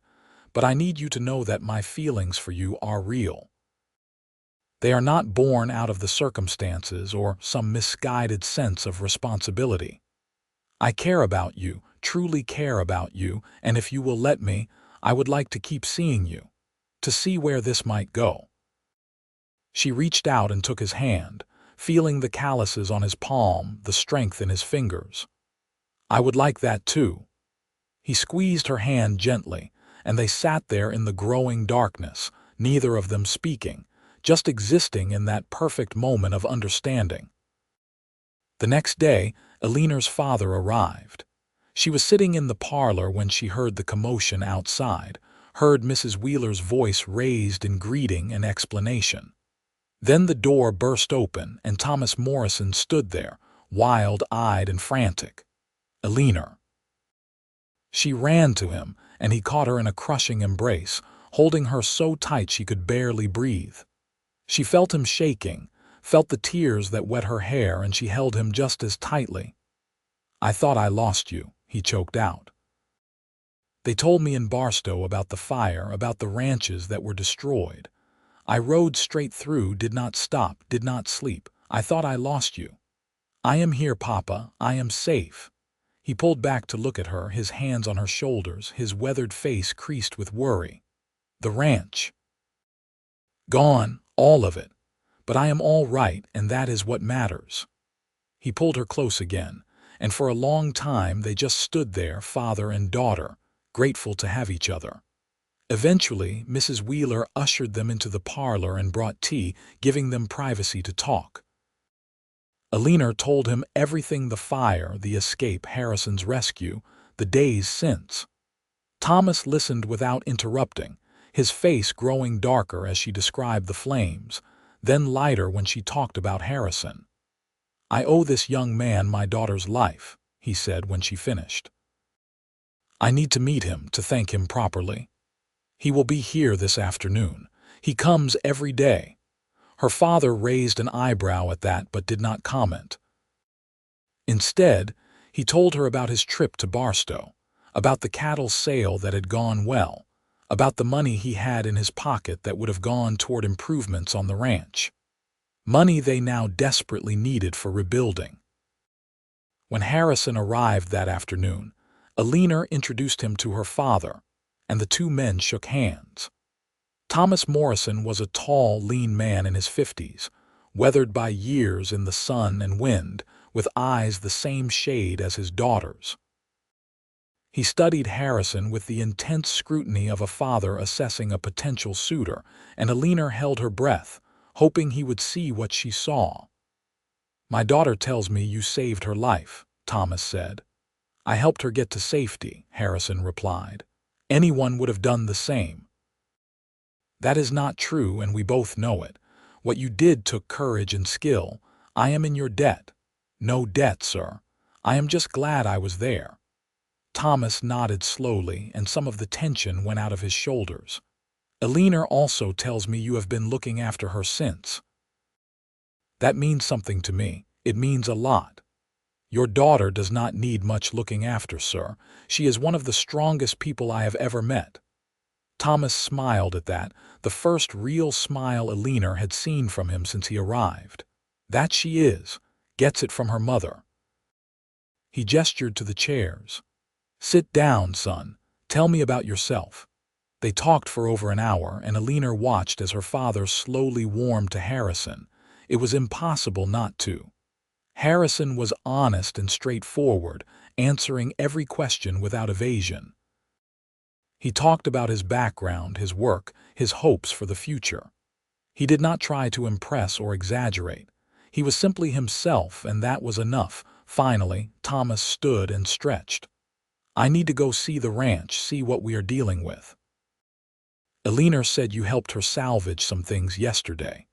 But I need you to know that my feelings for you are real. They are not born out of the circumstances or some misguided sense of responsibility. I care about you, truly care about you, and if you will let me, I would like to keep seeing you, to see where this might go." She reached out and took his hand, feeling the calluses on his palm, the strength in his fingers. "I would like that too." He squeezed her hand gently, and they sat there in the growing darkness, neither of them speaking, just existing in that perfect moment of understanding. The next day, Eleanor's father arrived. She was sitting in the parlor when she heard the commotion outside, heard Mrs. Wheeler's voice raised in greeting and explanation. Then the door burst open, and Thomas Morrison stood there, wild-eyed and frantic. "Eleanor." She ran to him, and he caught her in a crushing embrace, holding her so tight she could barely breathe. She felt him shaking, felt the tears that wet her hair, and she held him just as tightly. "I thought I lost you," he choked out. "They told me in Barstow about the fire, about the ranches that were destroyed. I rode straight through, did not stop, did not sleep. I thought I lost you. I am here, Papa. I am safe." He pulled back to look at her, his hands on her shoulders, his weathered face creased with worry. "The ranch. Gone, all of it. But I am all right, and that is what matters." He pulled her close again, and for a long time they just stood there, father and daughter, grateful to have each other. Eventually, Mrs. Wheeler ushered them into the parlor and brought tea, giving them privacy to talk. Eleanor told him everything: the fire, the escape, Harrison's rescue, the days since. Thomas listened without interrupting, his face growing darker as she described the flames, then lighter when she talked about Harrison. "I owe this young man my daughter's life," he said when she finished. I need to meet him to thank him properly. He will be here this afternoon. He comes every day." Her father raised an eyebrow at that but did not comment. Instead, he told her about his trip to Barstow, about the cattle sale that had gone well, about the money he had in his pocket that would have gone toward improvements on the ranch. Money they now desperately needed for rebuilding. When Harrison arrived that afternoon, Eleanor introduced him to her father, and the two men shook hands. Thomas Morrison was a tall, lean man in his 50s, weathered by years in the sun and wind, with eyes the same shade as his daughter's. He studied Harrison with the intense scrutiny of a father assessing a potential suitor, and Eleanor held her breath, hoping he would see what she saw. "My daughter tells me you saved her life," Thomas said. "I helped her get to safety," Harrison replied. "Anyone would have done the same." "That is not true, and we both know it. What you did took courage and skill. I am in your debt." "No debt, sir. I am just glad I was there." Thomas nodded slowly, and some of the tension went out of his shoulders. "Eleanor also tells me you have been looking after her since." "That means something to me. It means a lot." "Your daughter does not need much looking after, sir. She is one of the strongest people I have ever met." Thomas smiled at that, the first real smile Eleanor had seen from him since he arrived. "That she is. Gets it from her mother." He gestured to the chairs. "Sit down, son. Tell me about yourself." They talked for over an hour, and Eleanor watched as her father slowly warmed to Harrison. It was impossible not to. Harrison was honest and straightforward, answering every question without evasion. He talked about his background, his work, his hopes for the future. He did not try to impress or exaggerate. He was simply himself, and that was enough. Finally, Thomas stood and stretched. "I need to go see the ranch, see what we are dealing with." "Eleanor said you helped her salvage some things yesterday.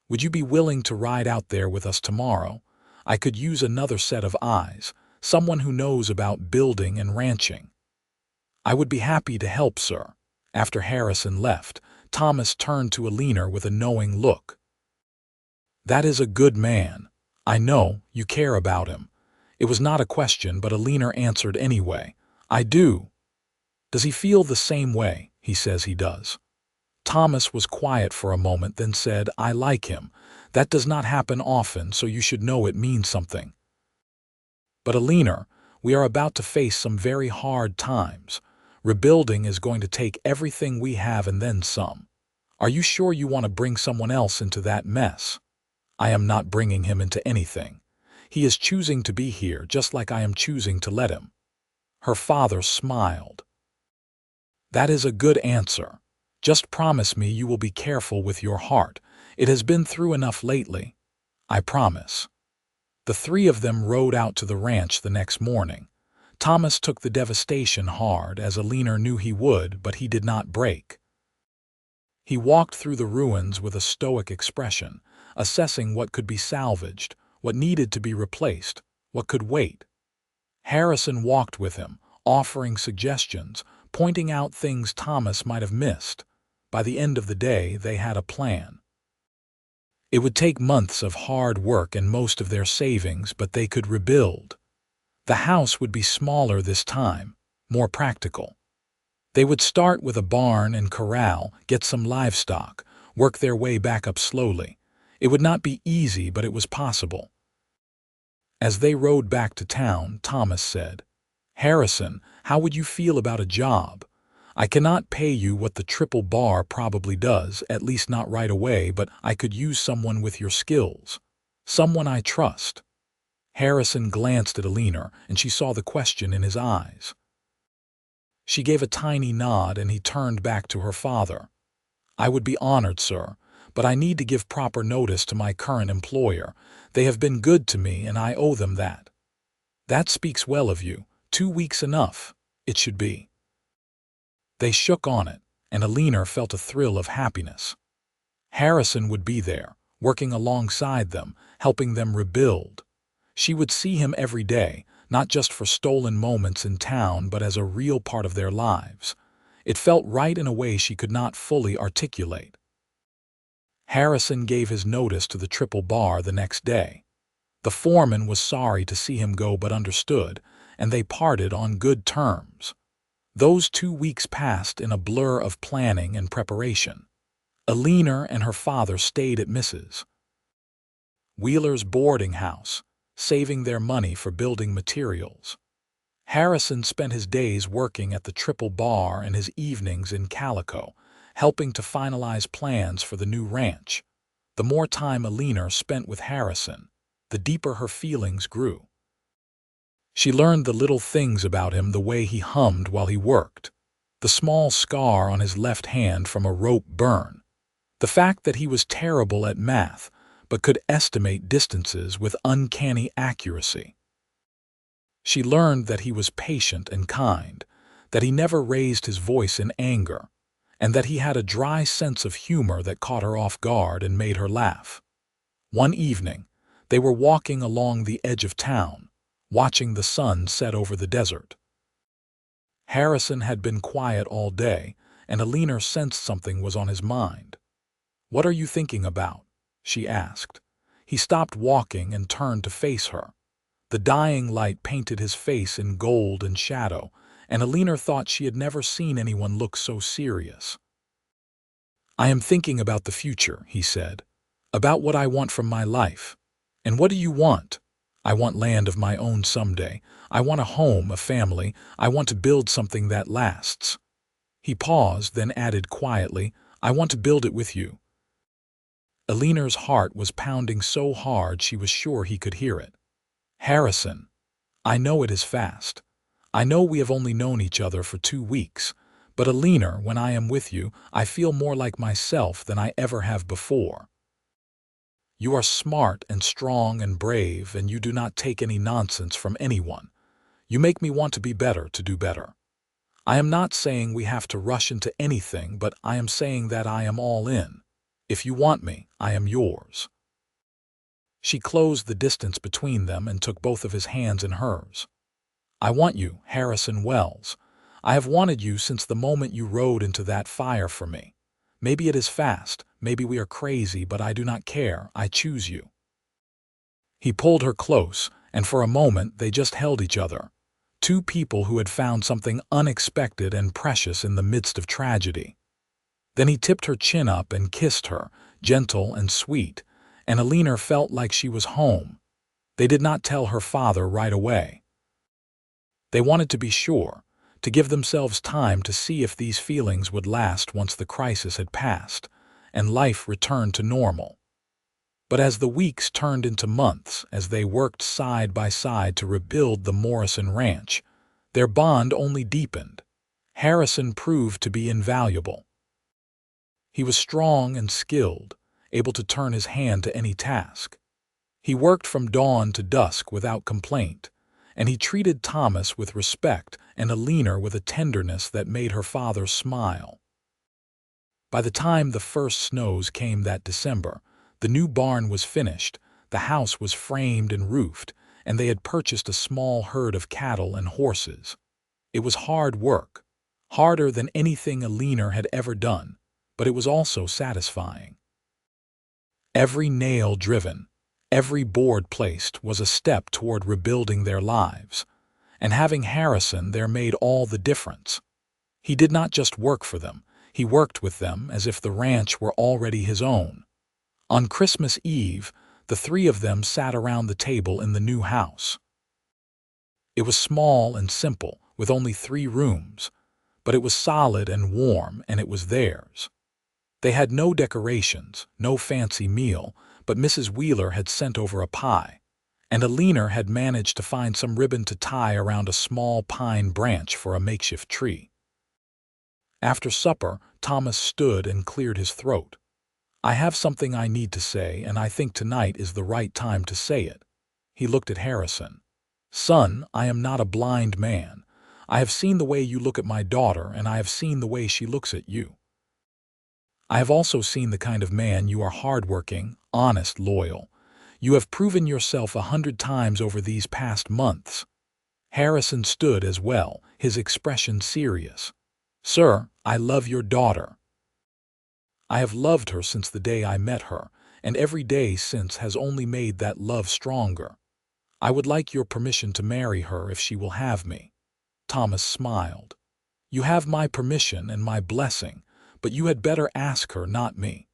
Would you be willing to ride out there with us tomorrow? I could use another set of eyes, someone who knows about building and ranching." "I would be happy to help, sir." After Harrison left, Thomas turned to Eleanor with a knowing look. "That is a good man. I know you care about him." It was not a question, but Eleanor answered anyway. "I do." "Does he feel the same way?" "He says he does." Thomas was quiet for a moment, then said, "I like him. That does not happen often, so you should know it means something." "But Eleanor, we are about to face some very hard times. Rebuilding is going to take everything we have and then some. Are you sure you want to bring someone else into that mess?" "I am not bringing him into anything. He is choosing to be here just like I am choosing to let him." Her father smiled. "That is a good answer. Just promise me you will be careful with your heart. It has been through enough lately." "I promise." The three of them rode out to the ranch the next morning. Thomas took the devastation hard, as Eleanor knew he would, but he did not break. He walked through the ruins with a stoic expression, assessing what could be salvaged, what needed to be replaced, what could wait. Harrison walked with him, offering suggestions, pointing out things Thomas might have missed. By the end of the day, they had a plan. It would take months of hard work and most of their savings, but they could rebuild. The house would be smaller this time, more practical. They would start with a barn and corral, get some livestock, work their way back up slowly. It would not be easy, but it was possible. As they rode back to town, Thomas said, "Harrison, how would you feel about a job? I cannot pay you what the Triple Bar probably does, at least not right away, but I could use someone with your skills. Someone I trust." Harrison glanced at Eleanor, and she saw the question in his eyes. She gave a tiny nod, and he turned back to her father. "I would be honored, sir, but I need to give proper notice to my current employer. They have been good to me, and I owe them that." "That speaks well of you. 2 weeks enough, it should be." They shook on it, and Eleanor felt a thrill of happiness. Harrison would be there, working alongside them, helping them rebuild. She would see him every day, not just for stolen moments in town, but as a real part of their lives. It felt right in a way she could not fully articulate. Harrison gave his notice to the Triple Bar the next day. The foreman was sorry to see him go but understood, and they parted on good terms. Those 2 weeks passed in a blur of planning and preparation. Eleanor and her father stayed at Mrs. Wheeler's boarding house, saving their money for building materials. Harrison spent his days working at the Triple Bar and his evenings in Calico, helping to finalize plans for the new ranch. The more time Eleanor spent with Harrison, the deeper her feelings grew. She learned the little things about him, the way he hummed while he worked, the small scar on his left hand from a rope burn, the fact that he was terrible at math but could estimate distances with uncanny accuracy. She learned that he was patient and kind, that he never raised his voice in anger, and that he had a dry sense of humor that caught her off guard and made her laugh. One evening, they were walking along the edge of town, watching the sun set over the desert. Harrison had been quiet all day, and Eleanor sensed something was on his mind. "What are you thinking about?" she asked. He stopped walking and turned to face her. The dying light painted his face in gold and shadow, and Eleanor thought she had never seen anyone look so serious. "I am thinking about the future," he said, "about what I want from my life." "And what do you want?" "I want land of my own someday. I want a home, a family. I want to build something that lasts." He paused, then added quietly, "I want to build it with you." Eleanor's heart was pounding so hard she was sure he could hear it. "Harrison, I know it is fast. I know we have only known each other for 2 weeks, but Eleanor, when I am with you, I feel more like myself than I ever have before. You are smart and strong and brave, and you do not take any nonsense from anyone. You make me want to be better, to do better. I am not saying we have to rush into anything, but I am saying that I am all in. If you want me, I am yours." She closed the distance between them and took both of his hands in hers. "I want you, Harrison Wells. I have wanted you since the moment you rode into that fire for me. Maybe it is fast, maybe we are crazy, but I do not care. I choose you." He pulled her close, and for a moment they just held each other. 2 people who had found something unexpected and precious in the midst of tragedy. Then he tipped her chin up and kissed her, gentle and sweet, and Eleanor felt like she was home. They did not tell her father right away. They wanted to be sure, to give themselves time to see if these feelings would last once the crisis had passed, and life returned to normal. But as the weeks turned into months, as they worked side by side to rebuild the Morrison ranch, their bond only deepened. Harrison proved to be invaluable. He was strong and skilled, able to turn his hand to any task. He worked from dawn to dusk without complaint, and he treated Thomas with respect and Eleanor with a tenderness that made her father smile. By the time the first snows came that December, the new barn was finished, the house was framed and roofed, and they had purchased a small herd of cattle and horses. It was hard work, harder than anything Eleanor had ever done, but it was also satisfying. Every nail driven, every board placed was a step toward rebuilding their lives, and having Harrison there made all the difference. He did not just work for them, he worked with them as if the ranch were already his own. On Christmas Eve, the 3 of them sat around the table in the new house. It was small and simple, with only 3 rooms, but it was solid and warm, and it was theirs. They had no decorations, no fancy meal, but Mrs. Wheeler had sent over a pie, and Eleanor had managed to find some ribbon to tie around a small pine branch for a makeshift tree. After supper, Thomas stood and cleared his throat. "I have something I need to say, and I think tonight is the right time to say it." He looked at Harrison. "Son, I am not a blind man. I have seen the way you look at my daughter, and I have seen the way she looks at you. I have also seen the kind of man you are, hardworking, honest, loyal. You have proven yourself 100 times over these past months. Harrison stood as well, his expression serious. "Sir, I love your daughter. I have loved her since the day I met her, and every day since has only made that love stronger. I would like your permission to marry her if she will have me." Thomas smiled. "You have my permission and my blessing, but you had better ask her, not me."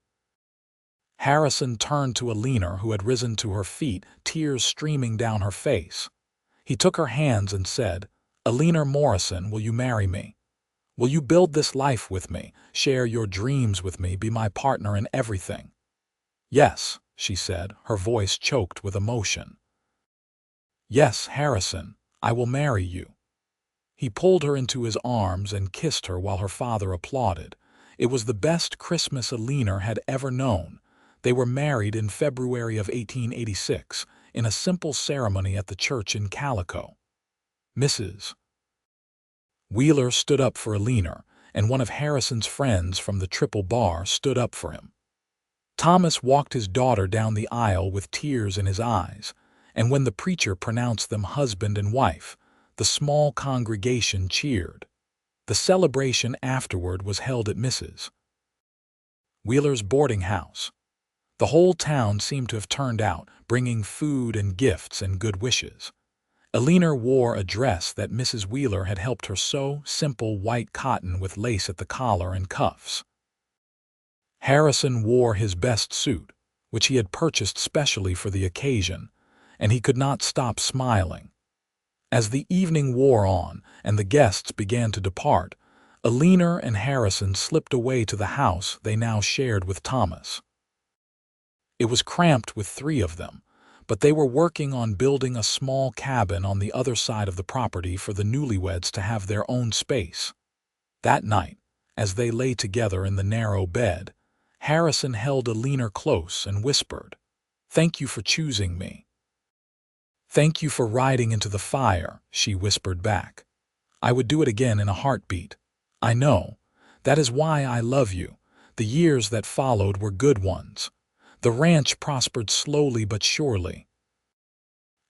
Harrison turned to Eleanor, who had risen to her feet, tears streaming down her face. He took her hands and said, "Eleanor Morrison, will you marry me? Will you build this life with me, share your dreams with me, be my partner in everything?" "Yes," she said, her voice choked with emotion. "Yes, Harrison, I will marry you." He pulled her into his arms and kissed her while her father applauded. It was the best Christmas Eleanor had ever known. They were married in February of 1886, in a simple ceremony at the church in Calico. Mrs. Wheeler stood up for Eleanor, and one of Harrison's friends from the Triple Bar stood up for him. Thomas walked his daughter down the aisle with tears in his eyes, and when the preacher pronounced them husband and wife, the small congregation cheered. The celebration afterward was held at Mrs. Wheeler's boarding house. The whole town seemed to have turned out, bringing food and gifts and good wishes. Eleanor wore a dress that Mrs. Wheeler had helped her sew, simple white cotton with lace at the collar and cuffs. Harrison wore his best suit, which he had purchased specially for the occasion, and he could not stop smiling. As the evening wore on and the guests began to depart, Eleanor and Harrison slipped away to the house they now shared with Thomas. It was cramped with 3 of them, but they were working on building a small cabin on the other side of the property for the newlyweds to have their own space. That night, as they lay together in the narrow bed, Harrison held Eleanor close and whispered, "Thank you for choosing me." "Thank you for riding into the fire," she whispered back. "I would do it again in a heartbeat. I know. That is why I love you. The years that followed were good ones. The ranch prospered slowly but surely."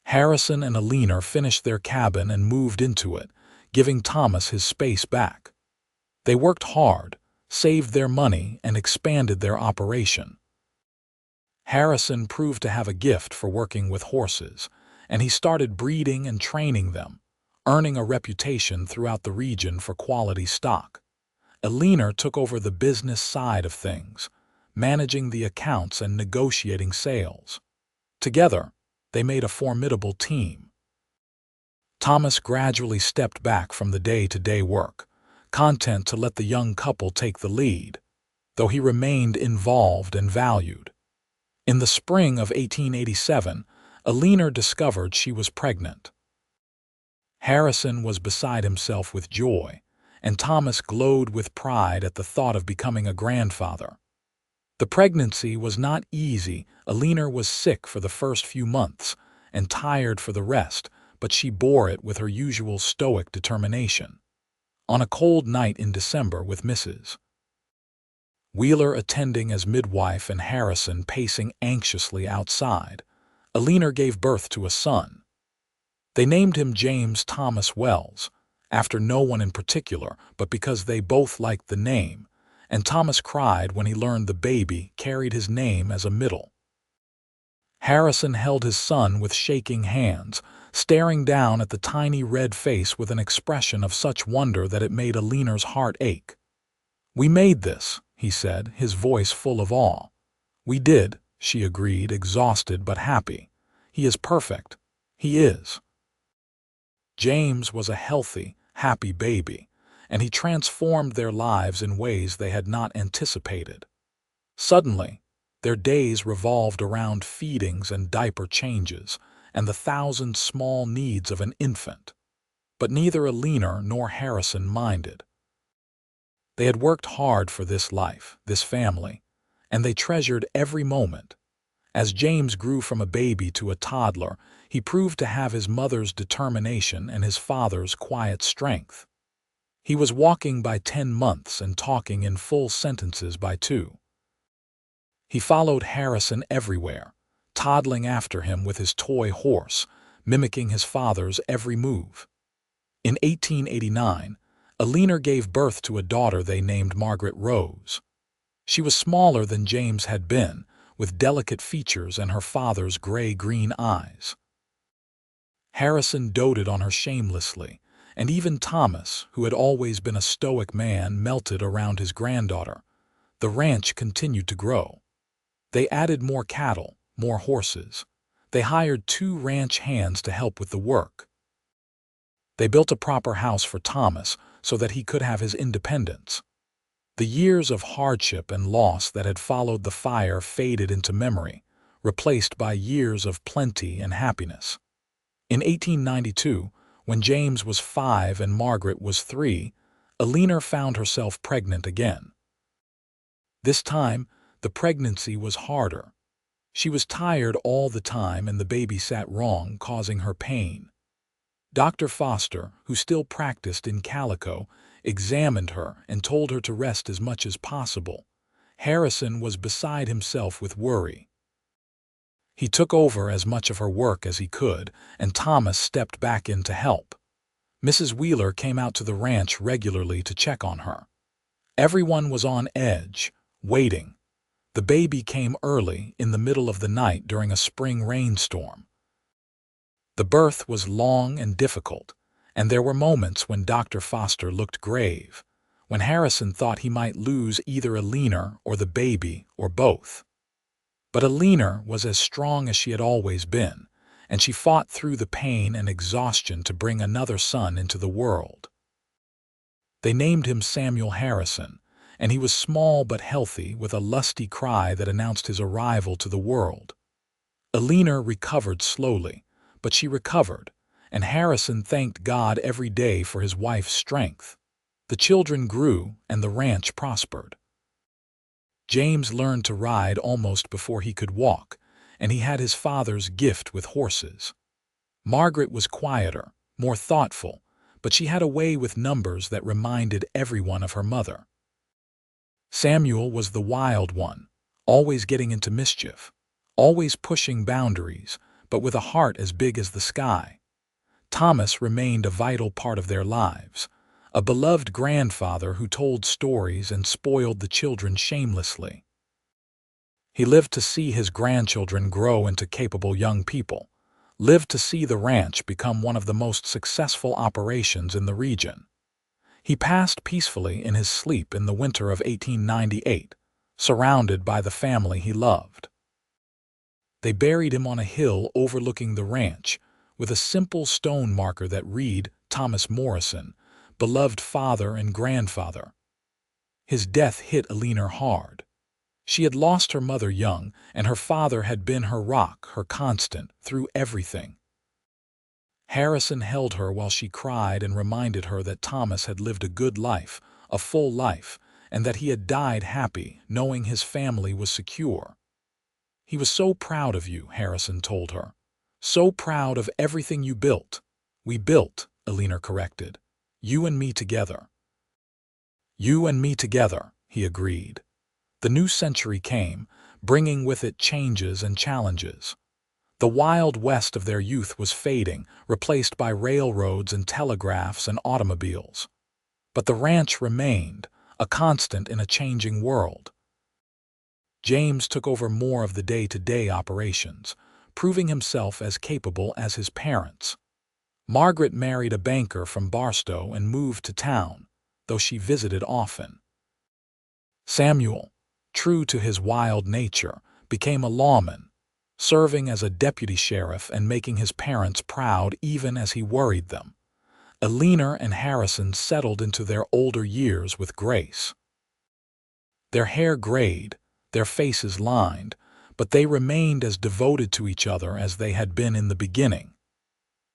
Harrison and Eleanor finished their cabin and moved into it, giving Thomas his space back. They worked hard, saved their money, and expanded their operation. Harrison proved to have a gift for working with horses, and he started breeding and training them, earning a reputation throughout the region for quality stock. Eleanor took over the business side of things, managing the accounts and negotiating sales. Together, they made a formidable team. Thomas gradually stepped back from the day-to-day work, content to let the young couple take the lead, though he remained involved and valued. In the spring of 1887, Eleanor discovered she was pregnant. Harrison was beside himself with joy, and Thomas glowed with pride at the thought of becoming a grandfather. The pregnancy was not easy. Eleanor was sick for the first few months and tired for the rest, but she bore it with her usual stoic determination. On a cold night in December, with Mrs. Wheeler attending as midwife and Harrison pacing anxiously outside, Eleanor gave birth to a son. They named him James Thomas Wells, after no one in particular, but because they both liked the name, and Thomas cried when he learned the baby carried his name as a middle. Harrison held his son with shaking hands, staring down at the tiny red face with an expression of such wonder that it made Eleanor's heart ache. "We made this," he said, his voice full of awe. "We did," she agreed, exhausted but happy. "He is perfect. He is." James was a healthy, happy baby, and he transformed their lives in ways they had not anticipated. Suddenly, their days revolved around feedings and diaper changes and the 1,000 small needs of an infant. But neither Eleanor nor Harrison minded. They had worked hard for this life, this family, and they treasured every moment. As James grew from a baby to a toddler, he proved to have his mother's determination and his father's quiet strength. He was walking by 10 months and talking in full sentences by 2. He followed Harrison everywhere, toddling after him with his toy horse, mimicking his father's every move. In 1889, Eleanor gave birth to a daughter they named Margaret Rose. She was smaller than James had been, with delicate features and her father's gray-green eyes. Harrison doted on her shamelessly, and even Thomas, who had always been a stoic man, melted around his granddaughter. The ranch continued to grow. They added more cattle, more horses. They hired 2 ranch hands to help with the work. They built a proper house for Thomas so that he could have his independence. The years of hardship and loss that had followed the fire faded into memory, replaced by years of plenty and happiness. In 1892, when James was 5 and Margaret was 3, Eleanor found herself pregnant again. This time, the pregnancy was harder. She was tired all the time and the baby sat wrong, causing her pain. Dr. Foster, who still practiced in Calico, examined her and told her to rest as much as possible. Harrison was beside himself with worry. He took over as much of her work as he could, and Thomas stepped back in to help. Mrs. Wheeler came out to the ranch regularly to check on her. Everyone was on edge, waiting. The baby came early, in the middle of the night during a spring rainstorm. The birth was long and difficult, and there were moments when Dr. Foster looked grave, when Harrison thought he might lose either Eleanor or the baby or both. But Eleanor was as strong as she had always been, and she fought through the pain and exhaustion to bring another son into the world. They named him Samuel Harrison, and he was small but healthy, with a lusty cry that announced his arrival to the world. Eleanor recovered slowly, but she recovered, and Harrison thanked God every day for his wife's strength. The children grew, and the ranch prospered. James learned to ride almost before he could walk, and he had his father's gift with horses. Margaret was quieter, more thoughtful, but she had a way with numbers that reminded everyone of her mother. Samuel was the wild one, always getting into mischief, always pushing boundaries, but with a heart as big as the sky. Thomas remained a vital part of their lives, a beloved grandfather who told stories and spoiled the children shamelessly. He lived to see his grandchildren grow into capable young people, lived to see the ranch become one of the most successful operations in the region. He passed peacefully in his sleep in the winter of 1898, surrounded by the family he loved. They buried him on a hill overlooking the ranch, with a simple stone marker that read, "Thomas Morrison, beloved father and grandfather." His death hit Eleanor hard. She had lost her mother young, and her father had been her rock, her constant, through everything. Harrison held her while she cried and reminded her that Thomas had lived a good life, a full life, and that he had died happy, knowing his family was secure. "He was so proud of you," Harrison told her. "So proud of everything you built." "We built," Eleanor corrected. "You and me together." "You and me together," he agreed. The new century came, bringing with it changes and challenges. The wild west of their youth was fading, replaced by railroads and telegraphs and automobiles. But the ranch remained, a constant in a changing world. James took over more of the day-to-day operations, proving himself as capable as his parents. Margaret married a banker from Barstow and moved to town, though she visited often. Samuel, true to his wild nature, became a lawman, serving as a deputy sheriff and making his parents proud even as he worried them. Eleanor and Harrison settled into their older years with grace. Their hair grayed, their faces lined, but they remained as devoted to each other as they had been in the beginning.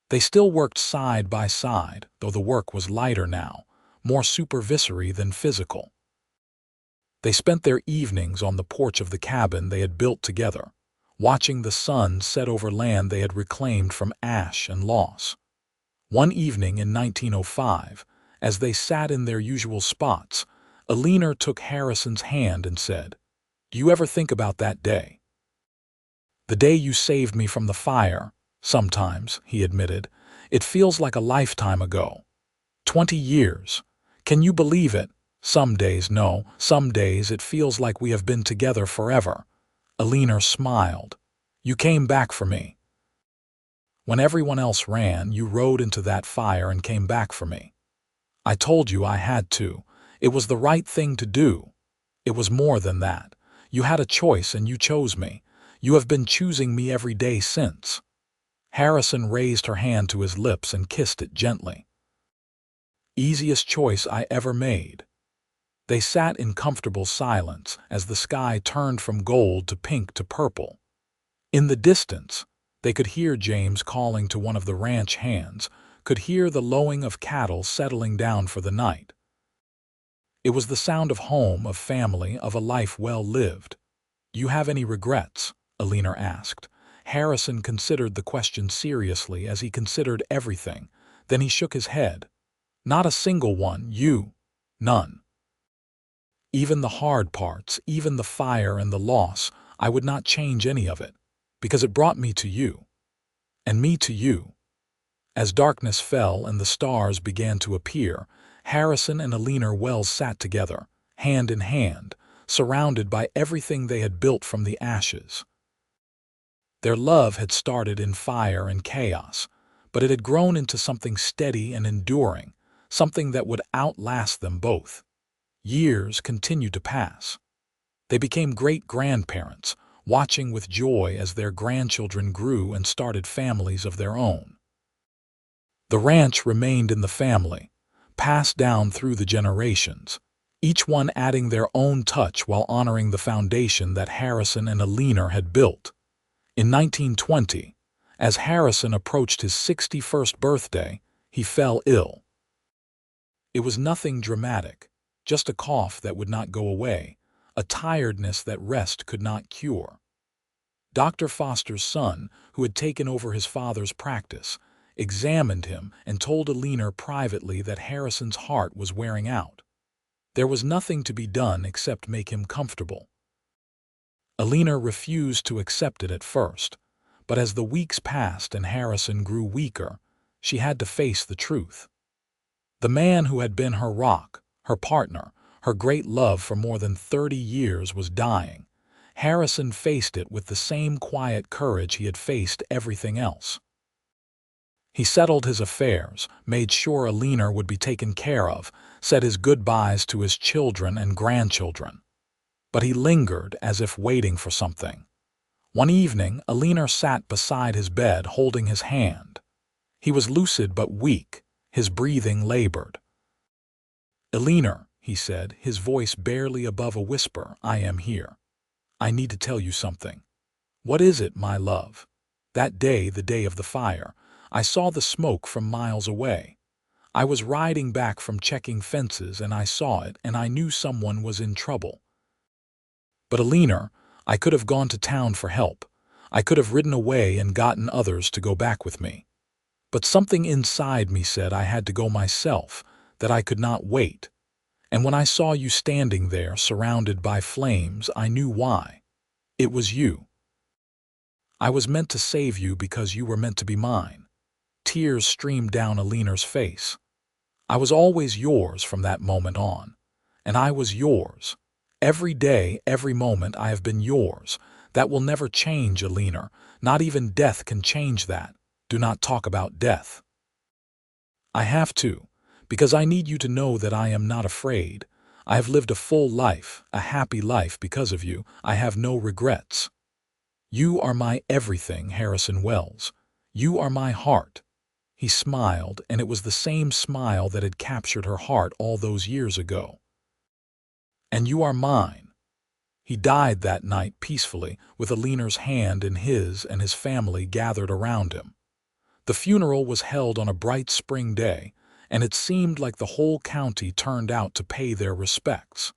They still worked side by side, though the work was lighter now, more supervisory than physical. They spent their evenings on the porch of the cabin they had built together, watching the sun set over land they had reclaimed from ash and loss. One evening in 1905, as they sat in their usual spots, Eleanor took Harrison's hand and said, "Do you ever think about that day? The day you saved me from the fire?" "Sometimes," he admitted. "It feels like a lifetime ago." 20 years. Can you believe it? Some days, no. Some days it feels like we have been together forever. Eleanor smiled. You came back for me. When everyone else ran, you rode into that fire and came back for me. I told you I had to. It was the right thing to do. It was more than that. You had a choice and you chose me. You have been choosing me every day since. Harrison raised her hand to his lips and kissed it gently. Easiest choice I ever made. They sat in comfortable silence as the sky turned from gold to pink to purple. In the distance, they could hear James calling to one of the ranch hands, could hear the lowing of cattle settling down for the night. It was the sound of home, of family, of a life well lived. You have any regrets? Eleanor asked. Harrison considered the question seriously as he considered everything. Then he shook his head. Not a single one, none. Even the hard parts, even the fire and the loss, I would not change any of it, because it brought me to you, and me to you. As darkness fell and the stars began to appear, Harrison and Eleanor Wells sat together, hand in hand, surrounded by everything they had built from the ashes. Their love had started in fire and chaos, but it had grown into something steady and enduring, something that would outlast them both. Years continued to pass. They became great-grandparents, watching with joy as their grandchildren grew and started families of their own. The ranch remained in the family, passed down through the generations, each one adding their own touch while honoring the foundation that Harrison and Eleanor had built. In 1920, as Harrison approached his 61st birthday, he fell ill. It was nothing dramatic, just a cough that would not go away, a tiredness that rest could not cure. Dr. Foster's son, who had taken over his father's practice, examined him and told Eleanor privately that Harrison's heart was wearing out. There was nothing to be done except make him comfortable. Eleanor refused to accept it at first, but as the weeks passed and Harrison grew weaker, she had to face the truth. The man who had been her rock, her partner, her great love for more than 30 years was dying. Harrison faced it with the same quiet courage he had faced everything else. He settled his affairs, made sure Eleanor would be taken care of, said his goodbyes to his children and grandchildren. But he lingered as if waiting for something. One evening, Eleanor sat beside his bed holding his hand. He was lucid but weak, his breathing labored. "Eleanor," he said, his voice barely above a whisper, "I am here. I need to tell you something." "What is it, my love?" "That day, the day of the fire, I saw the smoke from miles away. I was riding back from checking fences and I saw it and I knew someone was in trouble. But Eleanor, I could have gone to town for help. I could have ridden away and gotten others to go back with me. But something inside me said I had to go myself, that I could not wait. And when I saw you standing there, surrounded by flames, I knew why. It was you. I was meant to save you because you were meant to be mine." Tears streamed down Eleanor's face. "I was always yours from that moment on. And I was yours. Every day, every moment I have been yours. That will never change, Eleanor. Not even death can change that. Do not talk about death." "I have to, because I need you to know that I am not afraid. I have lived a full life, a happy life because of you. I have no regrets. You are my everything, Harrison Wells. You are my heart." He smiled, and it was the same smile that had captured her heart all those years ago. "And you are mine." He died that night peacefully, with Eleanor's hand in his and his family gathered around him. The funeral was held on a bright spring day, and it seemed like the whole county turned out to pay their respects.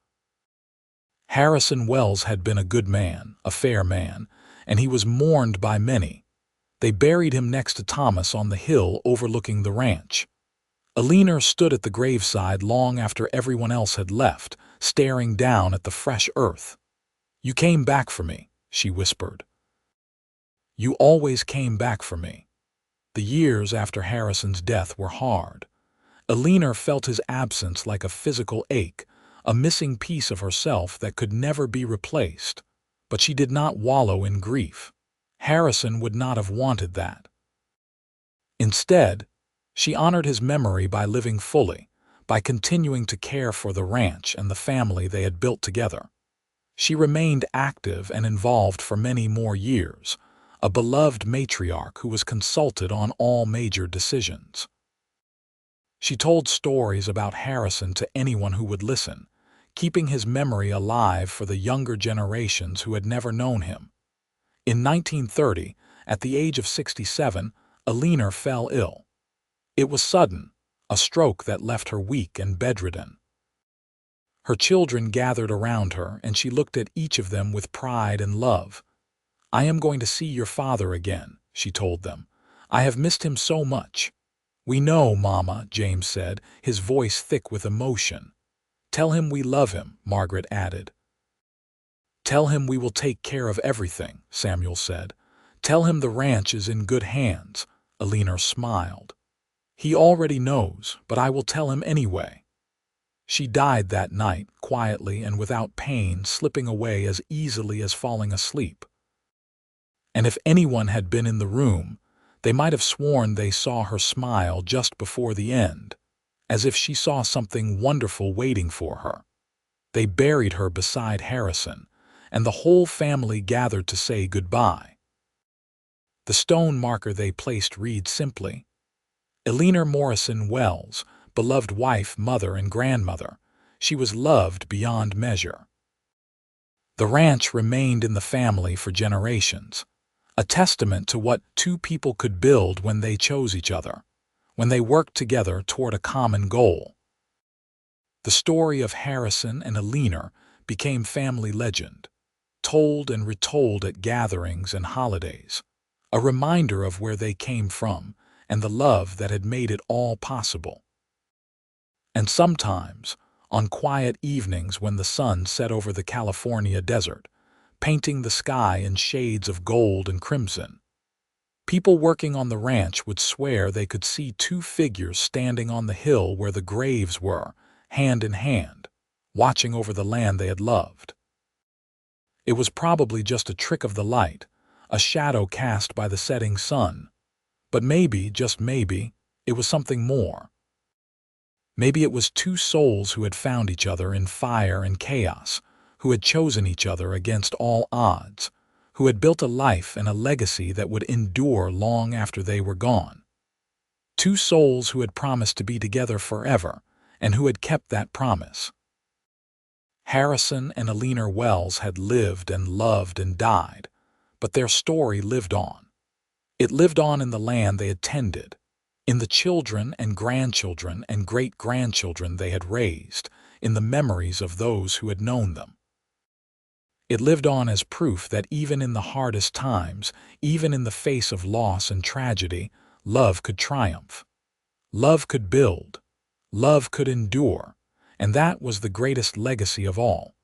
Harrison Wells had been a good man, a fair man, and he was mourned by many. They buried him next to Thomas on the hill overlooking the ranch. Eleanor stood at the graveside long after everyone else had left, staring down at the fresh earth. "You came back for me," she whispered. "You always came back for me." The years after Harrison's death were hard. Eleanor felt his absence like a physical ache, a missing piece of herself that could never be replaced. But she did not wallow in grief. Harrison would not have wanted that. Instead, she honored his memory by living fully, by continuing to care for the ranch and the family they had built together. She remained active and involved for many more years, a beloved matriarch who was consulted on all major decisions. She told stories about Harrison to anyone who would listen, keeping his memory alive for the younger generations who had never known him. In 1930, at the age of 67, Eleanor fell ill. It was sudden, a stroke that left her weak and bedridden. Her children gathered around her, and she looked at each of them with pride and love. "I am going to see your father again," she told them. "I have missed him so much." "We know, Mama," James said, his voice thick with emotion. "Tell him we love him," Margaret added. "Tell him we will take care of everything," Samuel said. "Tell him the ranch is in good hands," Eleanor smiled. "He already knows, but I will tell him anyway." She died that night, quietly and without pain, slipping away as easily as falling asleep. And if anyone had been in the room, they might have sworn they saw her smile just before the end, as if she saw something wonderful waiting for her. They buried her beside Harrison, and the whole family gathered to say goodbye. The stone marker they placed read simply, "Eleanor Morrison Wells, beloved wife, mother, and grandmother. She was loved beyond measure." The ranch remained in the family for generations, a testament to what two people could build when they chose each other, when they worked together toward a common goal. The story of Harrison and Eleanor became family legend, told and retold at gatherings and holidays, a reminder of where they came from and the love that had made it all possible. And sometimes, on quiet evenings when the sun set over the California desert, painting the sky in shades of gold and crimson, people working on the ranch would swear they could see two figures standing on the hill where the graves were, hand in hand, watching over the land they had loved. It was probably just a trick of the light, a shadow cast by the setting sun, but maybe, just maybe, it was something more. Maybe it was two souls who had found each other in fire and chaos, who had chosen each other against all odds, who had built a life and a legacy that would endure long after they were gone. Two souls who had promised to be together forever, and who had kept that promise. Harrison and Eleanor Wells had lived and loved and died, but their story lived on. It lived on in the land they had tended, in the children and grandchildren and great-grandchildren they had raised, in the memories of those who had known them. It lived on as proof that even in the hardest times, even in the face of loss and tragedy, love could triumph. Love could build. Love could endure. And that was the greatest legacy of all.